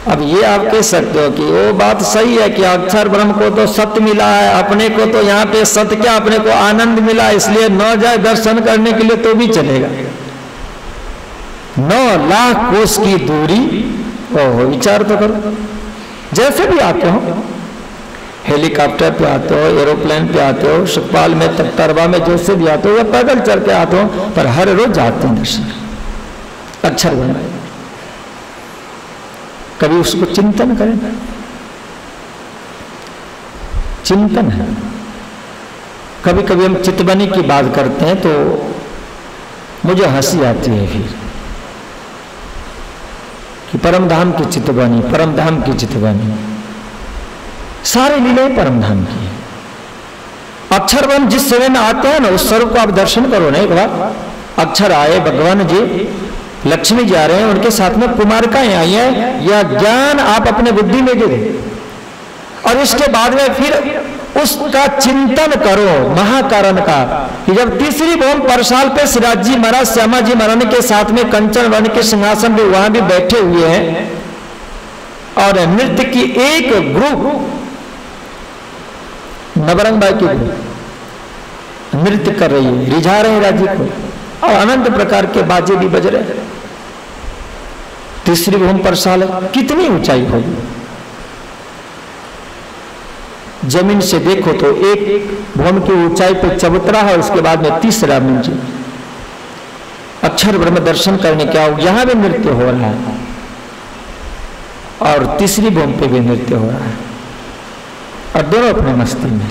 अब ये आप कह सकते हो कि वो बात सही है कि अक्षर ब्रह्म को तो सत्य मिला है, अपने को तो यहाँ पे सत्य क्या, अपने को आनंद मिला, इसलिए न जाए दर्शन करने के लिए तो भी चलेगा। 9 लाख कोस की दूरी, ओहो विचार तो करो। जैसे भी आते हो, हेलीकॉप्टर पे आते हो, एरोप्लेन पे आते हो, सुखपाल में तख्तरवा में जैसे भी आते हो या पैदल चल के आते हो, पर हर रोज जाते हैं दर्शन अक्षर बनाए। कभी उसको चिंतन करें, चिंतन है। कभी कभी हम चितवनी की बात करते हैं तो मुझे हंसी आती है फिर कि परम धाम की चितवनी, परम धाम की चितवनी, सारे लीलाएं परम धाम की है। अक्षरवन जिस समय में आते हैं ना, उस स्वरूप को आप दर्शन करो ना एक बार। अक्षर आए, भगवान जी लक्ष्मी जा रहे हैं, उनके साथ में कुमारिकाएं आई हैं, यह ज्ञान आप अपने बुद्धि में दे और इसके बाद में फिर उसका चिंतन करो महाकारण का कि जब तीसरी भूमि परसाल पे सिराज जी महाराज श्यामा जी महाराज के साथ में कंचन वन के सिंहासन पे वहां भी बैठे हुए हैं और नृत्य की एक ग्रुप नवरंग बाई की ग्रुप नृत्य कर रही है, रिझा रहे राज्य को और अनंत प्रकार के बाजे भी बज रहे हैं। तीसरी भूमि परसाल कितनी ऊंचाई होगी, जमीन से देखो तो एक भूमि की ऊंचाई पे चबूतरा है, उसके बाद में तीसरा मंजिल। अक्षर ब्रह्म दर्शन करने क्या हो, यहां भी नृत्य हो रहा है और तीसरी भूमि पे भी नृत्य हो रहा है और दोनों अपने मस्ती में,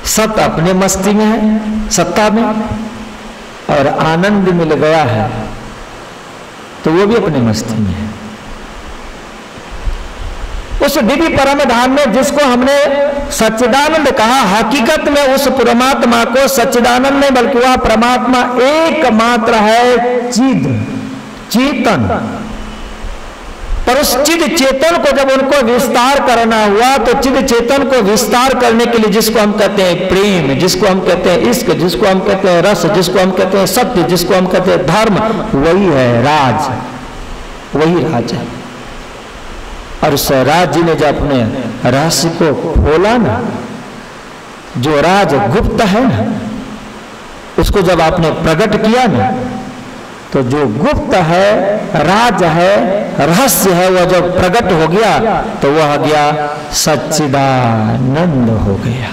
सत अपने मस्ती में है, सत्ता में, और आनंद मिल गया है तो वो भी अपने मस्ती में है। उस दिव्य परम धाम में जिसको हमने सच्चिदानंद कहा, हकीकत में उस परमात्मा को सच्चिदानंद नहीं बल्कि वह परमात्मा एकमात्र है, चिद चेतन। पर उस चिद चेतन को जब उनको विस्तार करना हुआ तो चिद चेतन को विस्तार करने के लिए जिसको हम कहते हैं प्रेम, जिसको हम कहते हैं इश्क, जिसको हम कहते हैं रस, जिसको हम कहते हैं सत्य, जिसको हम कहते हैं धर्म, वही है राज, वही राज है। और उस राज जी ने जब अपने रहस्य को खोला ना, जो राज गुप्त है ना, उसको जब आपने प्रकट किया ना, तो जो गुप्त है, राज है, रहस्य है, वह जब प्रकट हो गया तो वह गया सच्चिदानंद हो गया।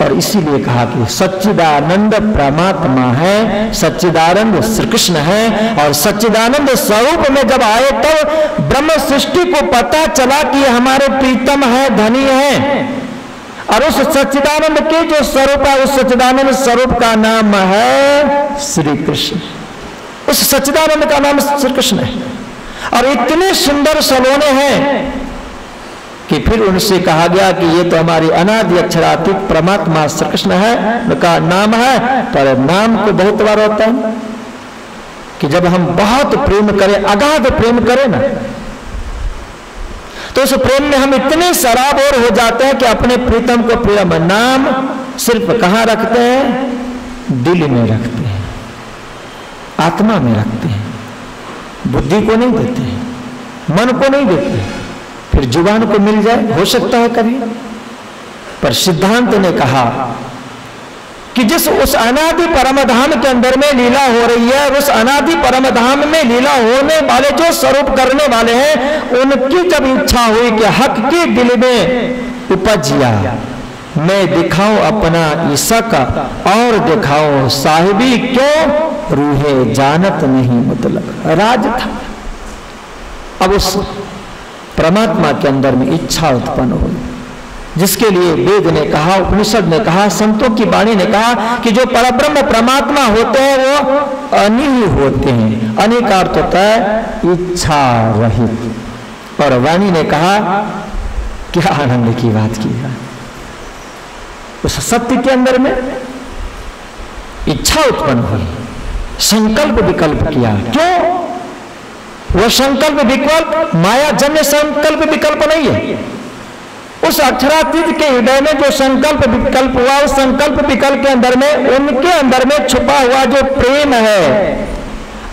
और इसीलिए कहा कि सच्चिदानंद परमात्मा है, सच्चिदानंद श्री कृष्ण है। और सच्चिदानंद स्वरूप में जब आए तो ब्रह्म सृष्टि को पता चला कि हमारे प्रीतम है, धनी है। और उस सच्चिदानंद के जो स्वरूप है, उस सच्चिदानंद स्वरूप का नाम है श्री कृष्ण। उस सच्चिदानंद का नाम श्री कृष्ण है। और इतने सुंदर सलोने हैं कि फिर उनसे कहा गया कि ये तो हमारी अनादि अक्षरातीत परमात्मा श्री कृष्ण है, उनका नाम है। पर नाम को बहुत बार होता है कि जब हम बहुत प्रेम करें, अगाध प्रेम करें ना, तो उस प्रेम में हम इतने सराबोर हो जाते हैं कि अपने प्रीतम को प्रियम नाम सिर्फ कहां रखते हैं, दिल में रखते हैं, आत्मा में रखते हैं, बुद्धि को नहीं देते हैं, मन को नहीं देते हैं। फिर जुबान को मिल जाए हो सकता है कभी, पर सिद्धांत ने कहा कि जिस उस अनादि परमधाम के अंदर में लीला हो रही है, उस अनादि परमधाम में लीला होने वाले जो स्वरूप करने वाले हैं, उनकी जब इच्छा हुई कि हक के दिल में उपजिया, मैं दिखाऊं अपना इसक और दिखाऊं साहिबी, क्यों रूहे जानत नहीं मतलब राज था। अब उस परमात्मा के अंदर में इच्छा उत्पन्न हुई, जिसके लिए वेद ने कहा, उपनिषद ने कहा, संतों की वाणी ने कहा कि जो परब्रह्म परमात्मा होते हैं वो अनिहि होते हैं। अनि का अर्थ होता है इच्छा रहित। और वाणी ने कहा, क्या आनंद की बात की है, उस सत्य के अंदर में इच्छा उत्पन्न हुई, संकल्प विकल्प किया। क्यों? वह संकल्प विकल्प मायाजन्य संकल्प विकल्प नहीं है। उस अक्षरातीत के हृदय में जो संकल्प विकल्प हुआ, उस संकल्प विकल्प के अंदर में उनके अंदर में छुपा हुआ जो प्रेम है,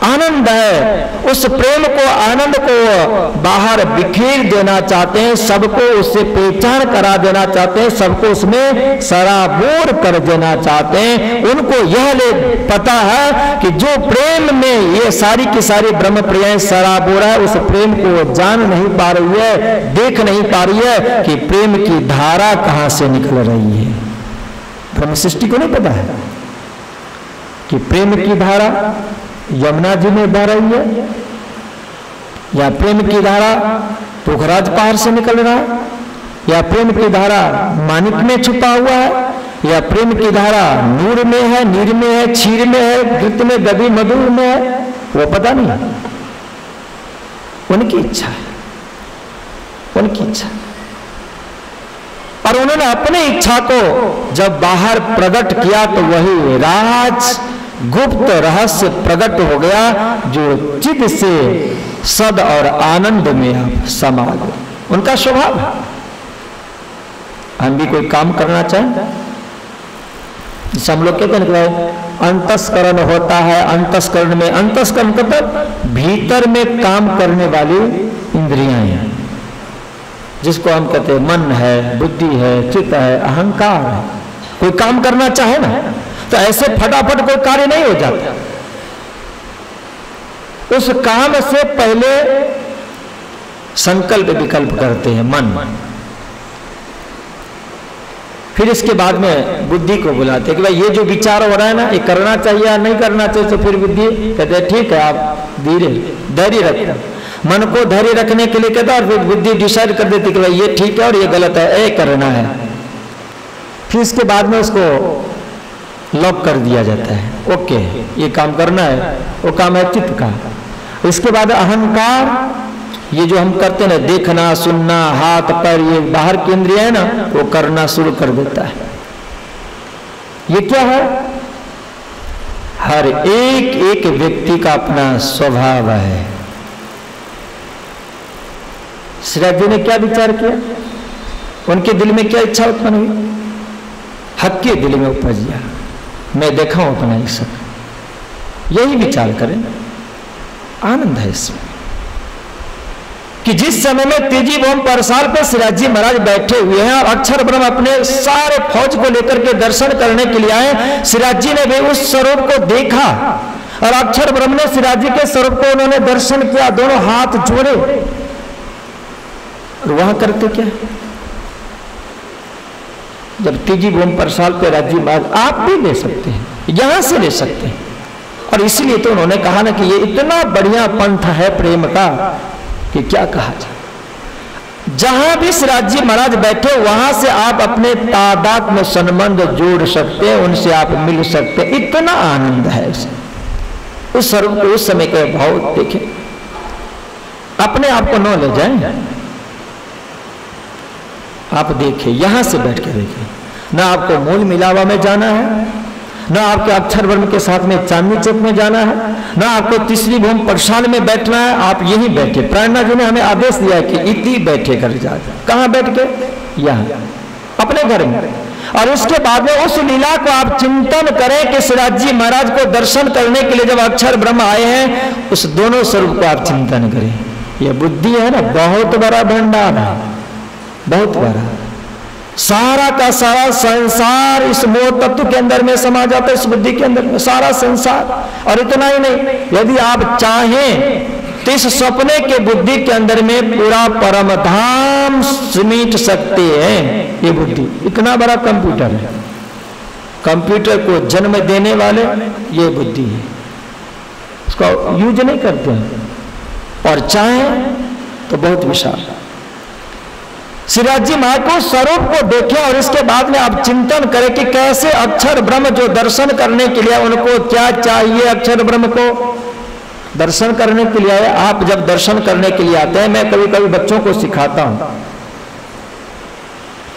आनंद है। उस प्रेम को, आनंद को बाहर बिखेर देना चाहते हैं, सबको उससे पहचान करा देना चाहते हैं, सबको उसमें सराबोर कर देना चाहते हैं। उनको यह पता है कि जो प्रेम में ये सारी की सारी ब्रह्म प्रियाएं सराबोर है, उस प्रेम को जान नहीं पा रही है, देख नहीं पा रही है कि प्रेम की धारा कहां से निकल रही है। ब्रह्म सृष्टि को नहीं पता है कि प्रेम की धारा यमुना जी में बह रही है, या प्रेम की धारा पोखराज पहाड़ से निकल रहा है, या प्रेम की धारा मानिक में छुपा हुआ है, या प्रेम की धारा नूर में है, नीर में है, क्षीर में है, घृत में, दधि, मधुर में है, वो पता नहीं। उनकी इच्छा है, उनकी इच्छा। और उन्होंने अपनी इच्छा को जब बाहर प्रकट किया तो वही राज गुप्त रहस्य प्रकट हो गया, जो चिद से सद और आनंद में आप समा गए। उनका स्वभाव है। हम भी कोई काम करना चाहें, जैसे हम लोग कहते हैं अंतस्करण होता है, अंतस्करण में, अंतस्करण मतलब भीतर में काम करने वाली इंद्रियां हैं, जिसको हम कहते हैं मन है, बुद्धि है, चित्त है, अहंकार है। कोई काम करना चाहे ना तो ऐसे फटाफट कोई कार्य नहीं हो जाता। उस काम से पहले संकल्प विकल्प करते हैं मन, फिर इसके बाद में बुद्धि को बुलाते हैं कि भाई ये जो विचार हो रहा है ना, ये करना चाहिए या नहीं करना चाहिए। तो फिर बुद्धि कहते हैं ठीक है, आप धैर्य रखो। मन को धैर्य रखने के लिए कहता है, और फिर बुद्धि डिसाइड कर देती कि भाई ये ठीक है और ये गलत है, ये करना है। फिर इसके बाद में उसको लॉक कर दिया जाता है, ओके ये काम करना है, वो काम है चित्त का। इसके बाद अहंकार, ये जो हम करते हैं ना, देखना, सुनना, हाथ पैर, ये बाहर की इंद्रियां है ना, वो करना शुरू कर देता है। ये क्या है? हर एक एक व्यक्ति का अपना स्वभाव है। श्री जी ने क्या विचार किया, उनके दिल में क्या इच्छा उत्पन्न हुई? हक के दिल में उपजिया, मैं देखा हूं अपना ईश्वर। यही विचार करें, आनंद है इसमें कि जिस समय में तेजी बम परसाल पे सिराज जी महाराज बैठे हुए हैं और अक्षर ब्रह्म अपने सारे फौज को लेकर के दर्शन करने के लिए आए, सिराज जी ने भी उस स्वरूप को देखा और अक्षर ब्रह्म ने सिराज जी के स्वरूप को उन्होंने दर्शन किया, दोनों हाथ जोड़े। और वहां करते क्या, जब तेजी बम परसाल पे राज्य महाराज आप भी ले सकते हैं, यहां से ले सकते हैं। और इसलिए तो उन्होंने कहा ना कि ये इतना बढ़िया पंथ है प्रेम का कि क्या कहा जाए। जहां भी सिराज जी महाराज बैठे वहां से आप अपने तादाद में संबंध जोड़ सकते हैं, उनसे आप मिल सकते हैं। इतना आनंद है उस स्वरूप को, उस समय के भाव देखें, अपने आप को न ले जाए, आप देखिए, यहां से बैठ के देखिए। ना आपको मूल मिलावा में जाना है, ना आपके अक्षर ब्रह्म के साथ में चांदनी चौक में जाना है, ना आपको तीसरी भूमि प्रसाद में बैठना है। आप यहीं बैठे, प्रेरणा जी ने हमें आदेश दिया कि इति बैठे कर जाए। कहां बैठ के? यहाँ अपने घर में। और उसके बाद में उस लीला को आप चिंतन करें कि सिराज जी महाराज को दर्शन करने के लिए जब अक्षर ब्रह्म आए हैं, उस दोनों स्वरूप को आप चिंतन करें। यह बुद्धि है ना, बहुत बड़ा भंडार है, बहुत बड़ा। सारा का सारा संसार इस मोह तत्व के अंदर में समा जाता है, इस बुद्धि के अंदर में सारा संसार। और इतना ही नहीं, यदि आप चाहें तो इस सपने के बुद्धि के अंदर में पूरा परम धाम समेट सकते हैं। ये बुद्धि इतना बड़ा कंप्यूटर है, कंप्यूटर को जन्म देने वाले ये बुद्धि है, उसका यूज नहीं करते हैं। और चाहें तो बहुत विशाल। सिराज जी महाराज को स्वरूप को देखें और इसके बाद में आप चिंतन करें कि कैसे अक्षर ब्रह्म जो दर्शन करने के लिए, उनको क्या चाहिए। अक्षर ब्रह्म को दर्शन करने के लिए आए। आप जब दर्शन करने के लिए आते हैं, मैं कभी कभी बच्चों को सिखाता हूं,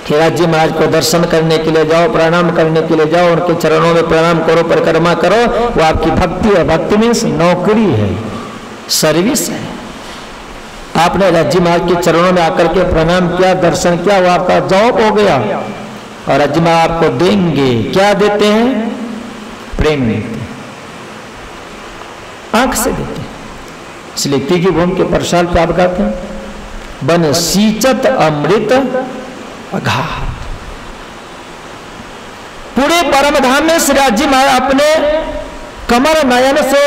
सिराज जी महाराज को दर्शन करने के लिए जाओ, प्रणाम करने के लिए जाओ, उनके चरणों में प्रणाम करो, परिक्रमा करो। वो आपकी भक्ति है। भक्ति मीन्स नौकरी है, सर्विस है। आपने राज्य महाराज के चरणों में आकर के प्रणाम किया, दर्शन किया, वो आपका जॉब हो गया। और राज्य महाराज आपको देंगे, क्या देते हैं? प्रेम देते हैं। आंख से देते हैं। इसलिए तीखी भूमि के परसाल पे आप गाते हैं, बन सींचत अमृत अघा। पूरे परम धाम में श्रीराज जी महाराज अपने कमल नयन से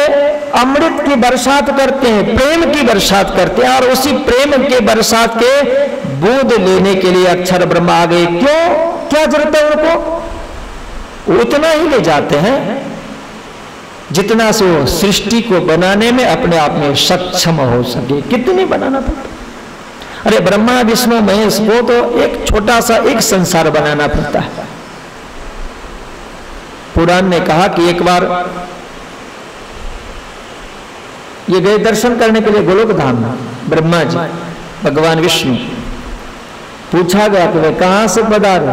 अमृत की बरसात करते हैं, प्रेम की बरसात करते हैं, और उसी प्रेम के बरसात के बूंद लेने के लिए अक्षर ब्रह्मा आ गए। क्यों, क्या जरूरत है उनको? उतना ही ले जाते हैं जितना से वो सृष्टि को बनाने में अपने आप में सक्षम हो सके। कितनी बनाना पड़ता? अरे ब्रह्मा विष्णु महेश को तो एक छोटा सा एक संसार बनाना पड़ता है। पुराण ने कहा कि एक बार ये गए दर्शन करने के लिए गोलोक धाम में, ब्रह्मा जी भगवान विष्णु। पूछा गया कि वे कहां से पधारे?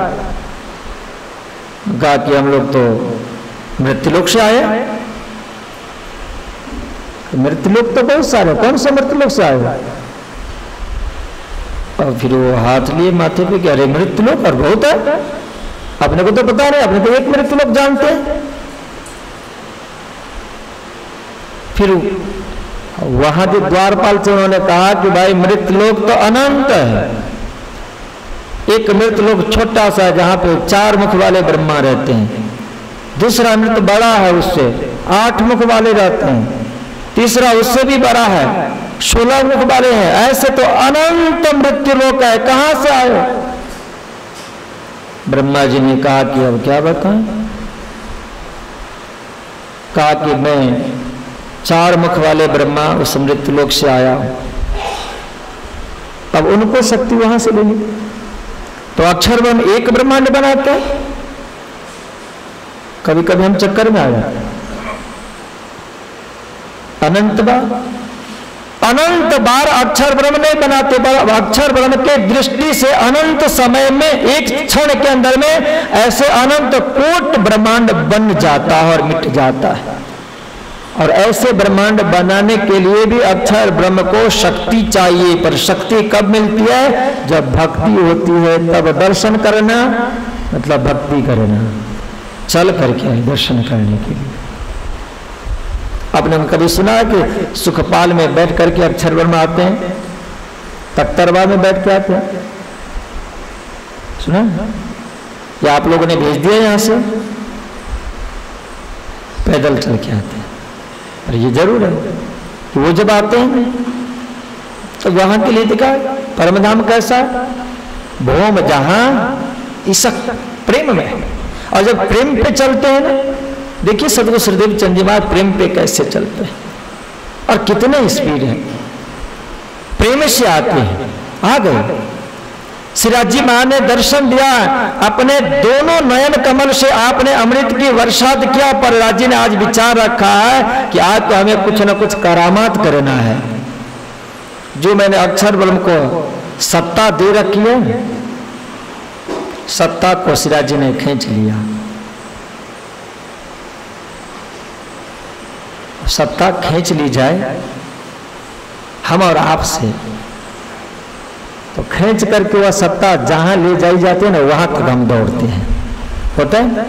कहा कि हम लोग तो मृत्युलोक से आए। मृत्युलोक तो बहुत सारे, कौन से मृत्युलोक से आए? और फिर वो हाथ लिए माथे पे कि अरे मृत्युलोक और बहुत है, अपने को तो पता नहीं, अपने तो एक मृत्युलोक जानते हैं। फिर वहां के द्वारपाल से उन्होंने कहा कि भाई मृत्युलोक तो अनंत है, एक मृत्युलोक छोटा सा जहां पे 4 मुख वाले ब्रह्मा रहते हैं, दूसरा मृत बड़ा है उससे 8 मुख वाले रहते हैं, तीसरा उससे भी बड़ा है 16 मुख वाले हैं। ऐसे तो अनंत मृत्युलोक है, कहां से आए? ब्रह्मा जी ने कहा कि अब क्या बताएं? कहा कि मैं 4 मुख वाले ब्रह्मा उस मृत्युलोक से आया हूं। अब उनको शक्ति वहां से लेनी, तो अक्षर ब्रह्म एक ब्रह्मांड बनाते हैं। कभी कभी हम चक्कर में आ जाते हैं। अनंत बार अक्षर ब्रह्म नहीं बनाते, पर अक्षर ब्रह्म के दृष्टि से अनंत समय में एक क्षण के अंदर में ऐसे अनंत कोट ब्रह्मांड बन जाता है और मिट जाता है। और ऐसे ब्रह्मांड बनाने के लिए भी अक्षर ब्रह्म को शक्ति चाहिए, पर शक्ति कब मिलती है? जब भक्ति होती है, तब दर्शन करना मतलब भक्ति करना, चल करके आए दर्शन करने के लिए। आपने कभी सुना है कि सुखपाल में बैठ करके अक्षर ब्रह्म आते हैं, तख्तरवा में बैठ के आते हैं? सुना? या आप लोगों ने भेज दिया यहां से? पैदल चल के आते हैं। और ये जरूर है कि वो जब आते हैं तो वहां के लिए दिखा परमधाम कैसा? भौम जहां ईशक प्रेम में। और जब प्रेम पे चलते हैं ना, देखिए सदगुरु श्रीदेव चंद जी महाराज प्रेम पे कैसे चलते हैं और कितने स्पीड है। प्रेम से आते हैं, आ गए। श्रीराज जी महाराज ने दर्शन दिया, अपने दोनों नयन कमल से आपने अमृत की वर्षात किया। पर राज जी ने आज विचार रखा है कि आज तो हमें कुछ न कुछ करामात करना है। जो मैंने अक्षर ब्रह्म को सत्ता दे रखी है, सत्ता को श्रीराज जी ने खींच लिया। सत्ता खींच ली जाए हम और आप से, तो खींच करके वह सत्ता जहां ले जाई जाती है ना, वहां तक हम दौड़ते हैं। होता है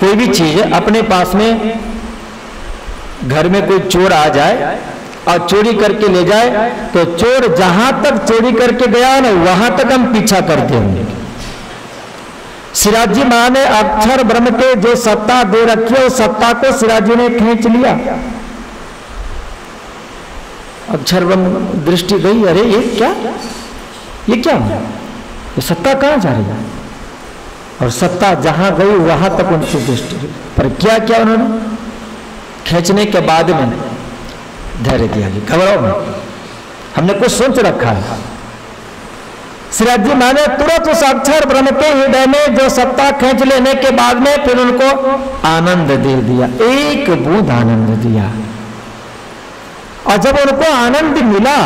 कोई भी चीज अपने पास में, घर में कोई चोर आ जाए और चोरी करके ले जाए, तो चोर जहां तक चोरी करके गया ना, वहां तक हम पीछा करते होंगे। श्रीराज जी महाराज ने अक्षर ब्रह्म के जो सत्ता दे रखी है, उस सत्ता को श्रीराज जी ने खींच लिया। अक्षर ब्रह्म दृष्टि गई, अरे ये क्या, ये क्या, ये सत्ता कहां जा रही है? और सत्ता जहां गई वहां तक उनकी दृष्टि गई। पर क्या क्या उन्होंने खींचने के बाद में धैर्य दिया कि घबराओ मत, हमने कुछ सोच रखा है। श्रीराज जी महाराज ने तुरंत उस अक्षर ब्रह्म के हृदय में जो सत्ता खींच लेने के बाद में फिर उनको आनंद दे दिया, एक बूंद आनंद दिया। और जब उनको आनंद मिला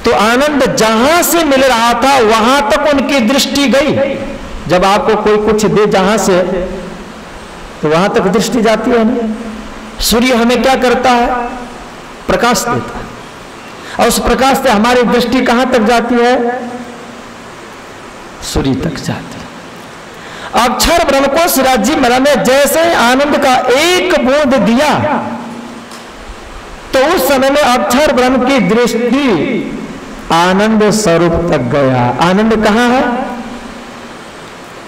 तो आनंद जहां से मिल रहा था वहां तक उनकी दृष्टि गई। जब आपको कोई कुछ दे जहां से, तो वहां तक दृष्टि जाती है ना। सूर्य हमें क्या करता है? प्रकाश देता है, और उस प्रकाश से हमारी दृष्टि कहां तक जाती है? सूर्य तक जाती है। अक्षर ब्रह्म को श्रीराज जी महाराज ने जैसे आनंद का एक बूंद दिया, तो उस समय में अक्षर ब्रह्म की दृष्टि आनंद स्वरूप तक गया। आनंद कहां है?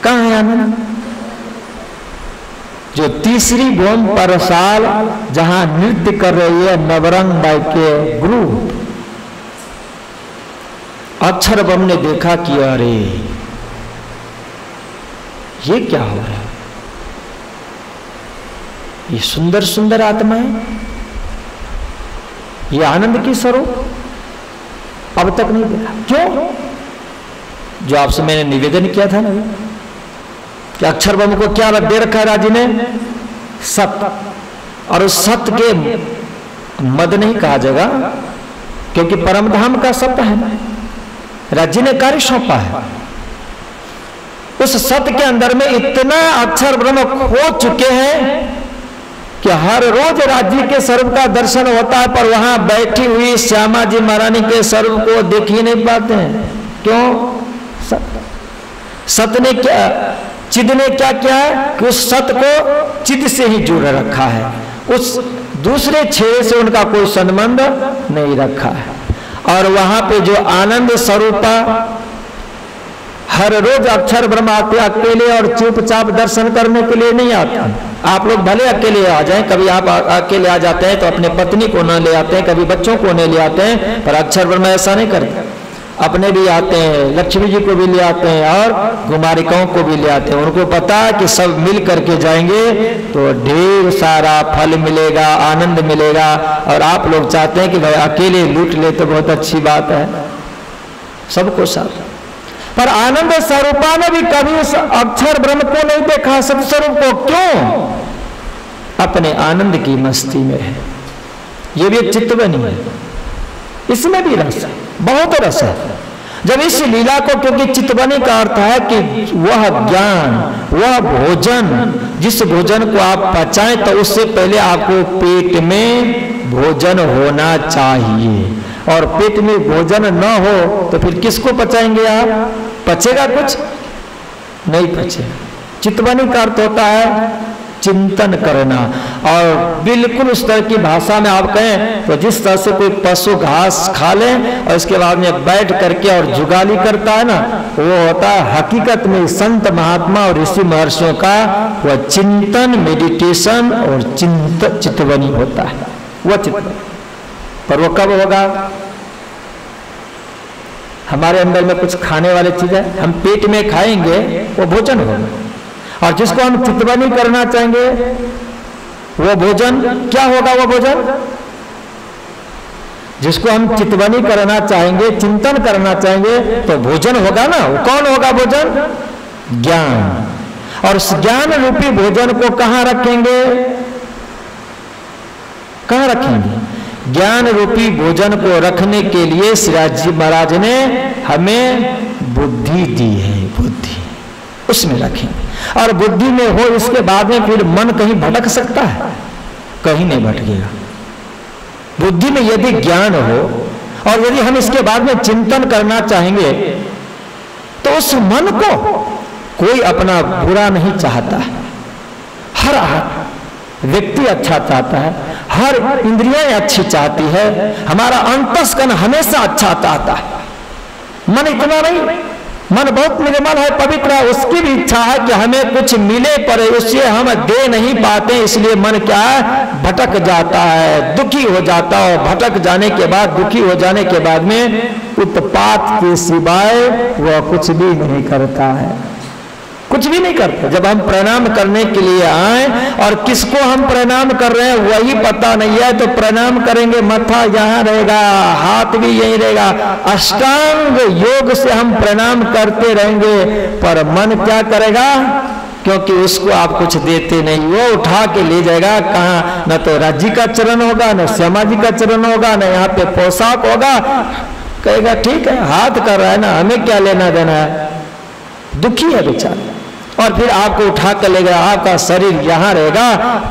कहां है आनंद? जो तीसरी भुवन परसाल जहां नृत्य कर रही है नवरंग बाई के गुरु, अक्षर ब्रह्म ने देखा कि अरे ये क्या हो रहा है, ये सुंदर सुंदर आत्मा है, ये आनंद की स्वरूप अब तक नहीं देखा। क्यों? जो आपसे मैंने निवेदन किया था ना कि अक्षर ब्रह्म को क्या दे रखा है राजी ने? सत्य। और उस सत्य के मद नहीं कहा जाएगा, क्योंकि परम धाम का सत्य है, राज्य ने कार्य सौंपा है। उस सत्य के अंदर में इतना अक्षर ब्रह्म खो चुके हैं कि हर रोज राज्य के स्वरूप का दर्शन होता है, पर वहां बैठी हुई श्यामा जी महारानी के स्वरूप को देख ही नहीं पाते हैं। क्यों? सत्य ने क्या, चिद ने क्या किया है कि उस सत्य को चिद से ही जोड़ रखा है, उस दूसरे छेड़े से उनका कोई संबंध नहीं रखा है। और वहां पे जो आनंद स्वरूपा हर रोज अक्षर ब्रह्म आते अकेले और चुपचाप दर्शन करने के लिए नहीं आते। आप लोग भले अकेले आ जाएं, कभी आप अकेले आ जाते हैं तो अपने पत्नी को न ले आते हैं, कभी बच्चों को नहीं ले आते हैं, पर अक्षर ब्रह्म ऐसा नहीं करते। अपने भी आते हैं, लक्ष्मी जी को भी ले आते हैं और कुमारिकाओं को भी ले आते हैं। उनको पता है कि सब मिल करके जाएंगे तो ढेर सारा फल मिलेगा, आनंद मिलेगा। और आप लोग चाहते हैं कि भाई अकेले लूट ले तो बहुत अच्छी बात है, सबको साथ। पर आनंद स्वरूपा ने भी कभी उस अक्षर ब्रह्म को नहीं देखा, सत्स्वरूप को। क्यों? अपने आनंद की मस्ती में है। ये भी एक चित्तवनी है, इसमें भी रस है, बहुत रस है। जब इस लीला को, क्योंकि चित्तवनी का अर्थ है कि वह ज्ञान, वह भोजन, जिस भोजन को आप पचाएं तो उससे पहले आपको पेट में भोजन होना चाहिए। और पेट में भोजन न हो तो फिर किसको पचाएंगे आप? पचेगा कुछ? नहीं पचेगा। चित्तवनी का अर्थ होता है चिंतन करना। और बिल्कुल उस तरह की भाषा में आप कहें तो जिस तरह से कोई पशु घास खा ले और इसके बाद में बैठ करके और जुगाली करता है ना, वो होता है हकीकत में संत महात्मा और ऋषि महर्षियों का वह चिंतन, मेडिटेशन और चित्तवनी होता है, वह चित्तवनी। पर वो कब होगा? हमारे अंदर में कुछ खाने वाली चीजें हम पेट में खाएंगे, वो भोजन होगा। और जिसको हम चित्तवनी करना चाहेंगे वो भोजन क्या होगा? वो भोजन जिसको हम चित्तवनी करना चाहेंगे, चिंतन करना चाहेंगे तो भोजन होगा ना। वो कौन होगा भोजन? ज्ञान। और उस ज्ञान रूपी भोजन को कहां रखेंगे? कहां रखेंगे? ज्ञान रूपी भोजन को रखने के लिए श्रीराज जी महाराज ने हमें बुद्धि दी है। बुद्धि उसमें रखेंगे। और बुद्धि में हो, इसके बाद में फिर मन कहीं भटक सकता है? कहीं नहीं भटकेगा। बुद्धि में यदि ज्ञान हो और यदि हम इसके बाद में चिंतन करना चाहेंगे तो उस मन को कोई अपना बुरा नहीं चाहता। हर व्यक्ति अच्छा चाहता है, हर इंद्रियां अच्छी चाहती है, हमारा अंतस्करण हमेशा अच्छा चाहता है। मन इतना नहीं, मन बहुत निर्मल है, पवित्र है, उसकी भी इच्छा है कि हमें कुछ मिले, पर उससे हम दे नहीं पाते, इसलिए मन क्या है? भटक जाता है, दुखी हो जाता है। भटक जाने के बाद, दुखी हो जाने के बाद में उत्पात के सिवाय वह कुछ भी नहीं करता है, कुछ भी नहीं करते। जब हम प्रणाम करने के लिए आए और किसको हम प्रणाम कर रहे हैं वही पता नहीं है तो प्रणाम करेंगे, मत्था यहाँ रहेगा, हाथ भी यहीं रहेगा, अष्टांग योग से हम प्रणाम करते रहेंगे, पर मन क्या करेगा? क्योंकि उसको आप कुछ देते नहीं, वो उठा के ले जाएगा कहाँ? न तो राज्य का चरण होगा, न श्यामा जी का चरण होगा, न यहाँ पे पोशाक होगा। कहेगा ठीक है, हाथ कर रहा है ना, हमें क्या लेना देना है? दुखी है बेचारा। और फिर आपको उठा कर ले गया, आपका शरीर यहाँ रहेगा,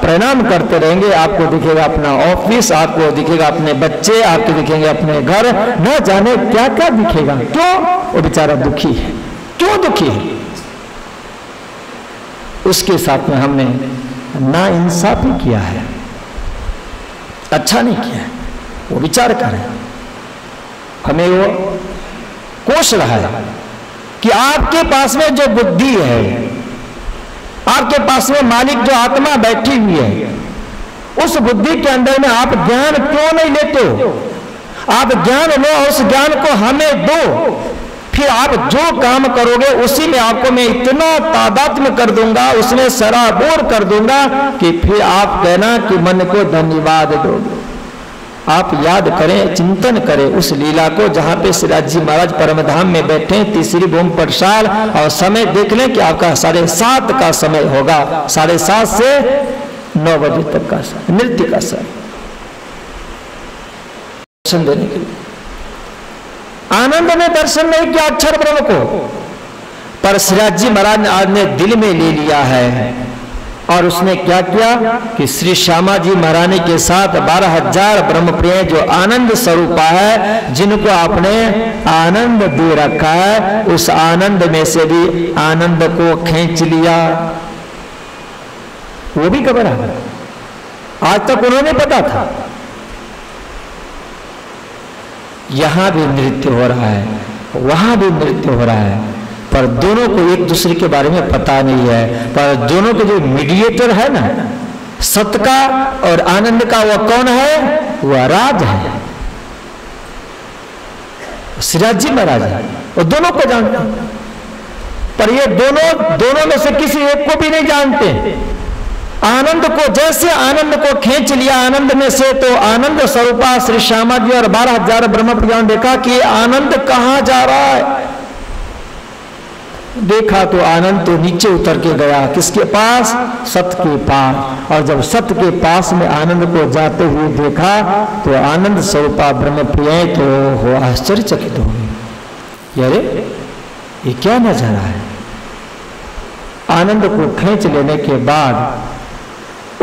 प्रणाम करते रहेंगे, आपको दिखेगा अपना ऑफिस, आपको दिखेगा अपने बच्चे, आपको दिखेंगे अपने घर, न जाने क्या क्या दिखेगा। क्यों? वो बेचारा दुखी है। क्यों दुखी है? उसके साथ में हमने ना इंसाफी किया है, अच्छा नहीं किया है। वो विचार करें, हमें वो कोस रहा है कि आपके पास में जो बुद्धि है, आपके पास में मालिक जो आत्मा बैठी हुई है, उस बुद्धि के अंदर में आप ज्ञान क्यों नहीं लेते हो? आप ज्ञान लो, उस ज्ञान को हमें दो, फिर आप जो काम करोगे उसी में आपको मैं इतना तादात्म्य कर दूंगा, उसमें सराबोर कर दूंगा कि फिर आप कहना कि मन को धन्यवाद दो। आप याद करें, चिंतन करें उस लीला को जहां पे श्रीराज जी महाराज परमधाम में बैठे, तीसरी भूमि परसाल, और समय देख लें कि आपका 7:30 का समय होगा, 7:30 से 9 बजे तक का समय, नृत्य का समय, दर्शन देने के लिए। आनंद ने दर्शन नहीं किया अक्षर ब्रह्म को, पर श्रीराज जी महाराज आज ने दिल में ले लिया है, और उसने क्या किया कि श्री श्यामा जी महारानी के साथ 12,000 ब्रह्मप्रिय जो आनंद स्वरूपा है, जिनको आपने आनंद दे रखा है, उस आनंद में से भी आनंद को खींच लिया। वो भी खबर है, आज तक उन्होंने पता था। यहां भी नृत्य हो रहा है, वहां भी नृत्य हो रहा है, पर दोनों को एक दूसरे के बारे में पता नहीं है। पर दोनों के जो मीडिएटर है ना, सत्य का और आनंद का, वह कौन है? वह राज है, श्रीराज जी महाराज है, और दोनों को जानते हैं। पर ये दोनों में से किसी एक को भी नहीं जानते। आनंद को, जैसे आनंद को खींच लिया आनंद में से, तो आनंद स्वरूपा श्री श्यामा जी और 12,000 ब्रह्मप्रियों ने देखा कि आनंद कहां जा रहा है। देखा तो आनंद तो नीचे उतर के गया, किसके पास? सत्य के पास। और जब सत्य के पास में आनंद को जाते हुए देखा, तो आनंद स्वरूपा ब्रह्मप्रिय तो हो आश्चर्यचकित हो गए, अरे ये क्या नजारा है। आनंद को खींच लेने के बाद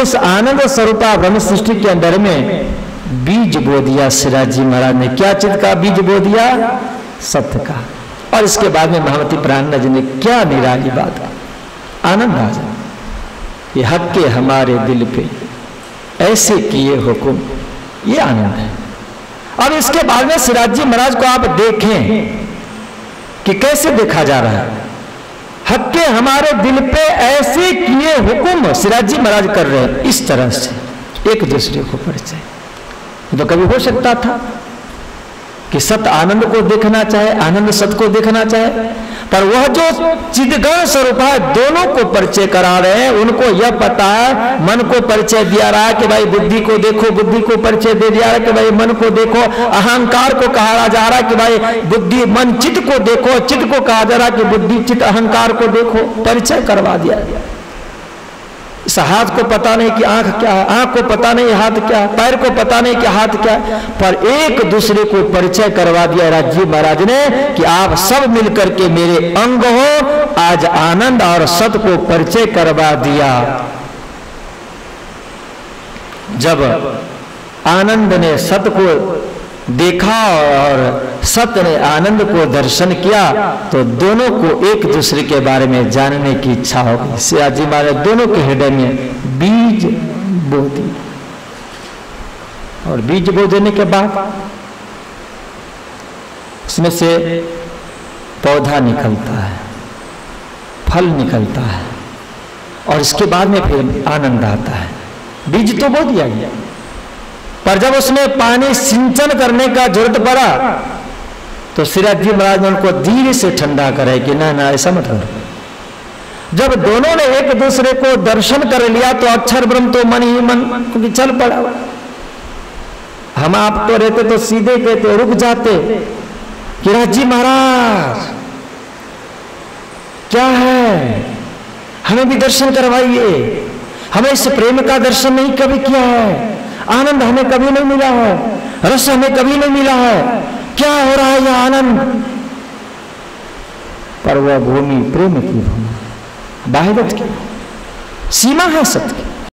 उस आनंद स्वरूपा ब्रह्म सृष्टि के अंदर में बीज बो दिया श्रीराज जी महाराज ने। क्या चीज का बीज बो दिया? सत्य का। और इसके बाद में महामती प्राणनाथ जी ने क्या निराली बात, आनंद आ जाए, ये हक के हमारे दिल पे ऐसे किए हुकुम, ये आनंद है। अब इसके बाद में श्रीराज जी महाराज को आप देखें कि कैसे देखा जा रहा है। हक के हमारे दिल पे ऐसे किए हुकुम श्रीराज जी महाराज कर रहे हैं, इस तरह से एक दूसरे को परिचय। तो कभी हो सकता था कि सत्य आनंद को देखना चाहे, आनंद सत्य को देखना चाहे, पर वह जो चिदगण स्वरूप है दोनों को परिचय करा रहे हैं। उनको यह पता है, मन को परिचय दिया रहा है कि भाई बुद्धि को देखो, बुद्धि को परिचय दे दिया रहा है कि भाई मन को देखो। अहंकार को कहा जा रहा है कि भाई बुद्धि मन चित्त को देखो, चित्त को कहा जा रहा है कि बुद्धि चित्त अहंकार को देखो, परिचय करवा दिया गया। इस हाथ को पता नहीं कि आंख क्या है, आंख को पता नहीं हाथ क्या है, पैर को पता नहीं कि हाथ क्या है, पर एक दूसरे को परिचय करवा दिया राज जी महाराज ने कि आप सब मिलकर के मेरे अंग हो। आज आनंद और सत्य को परिचय करवा दिया। जब आनंद ने सत्य को देखा और सत्य ने आनंद को दर्शन किया, तो दोनों को एक दूसरे के बारे में जानने की इच्छा हो गई। श्रीराज जी महाराज दोनों के हृदय में बीज बो दी, और बीज बो देने के बाद उसमें से पौधा निकलता है, फल निकलता है, और इसके बाद में फिर आनंद आता है। बीज तो बो दिया गया, पर जब उसमें पानी सिंचन करने का जरूरत पड़ा, तो श्रीराज जी महाराज ने उनको धीरे से ठंडा करे कि ना ना ऐसा मत करो। जब दोनों ने एक दूसरे को दर्शन कर लिया, तो अक्षर ब्रह्म तो मन ही मन क्योंकि चल पड़ा। हम आप तो रहते तो सीधे कहते, रुक जाते कि राज जी महाराज क्या है, हमें भी दर्शन करवाइए, हमें इस प्रेम का दर्शन नहीं कभी किया है, आनंद हमें कभी नहीं मिला है, रस हमें कभी नहीं मिला है, क्या हो रहा है यह आनंद। पर वह भूमि प्रेम की भूमि, वाहिदत की सीमा है सत्य की।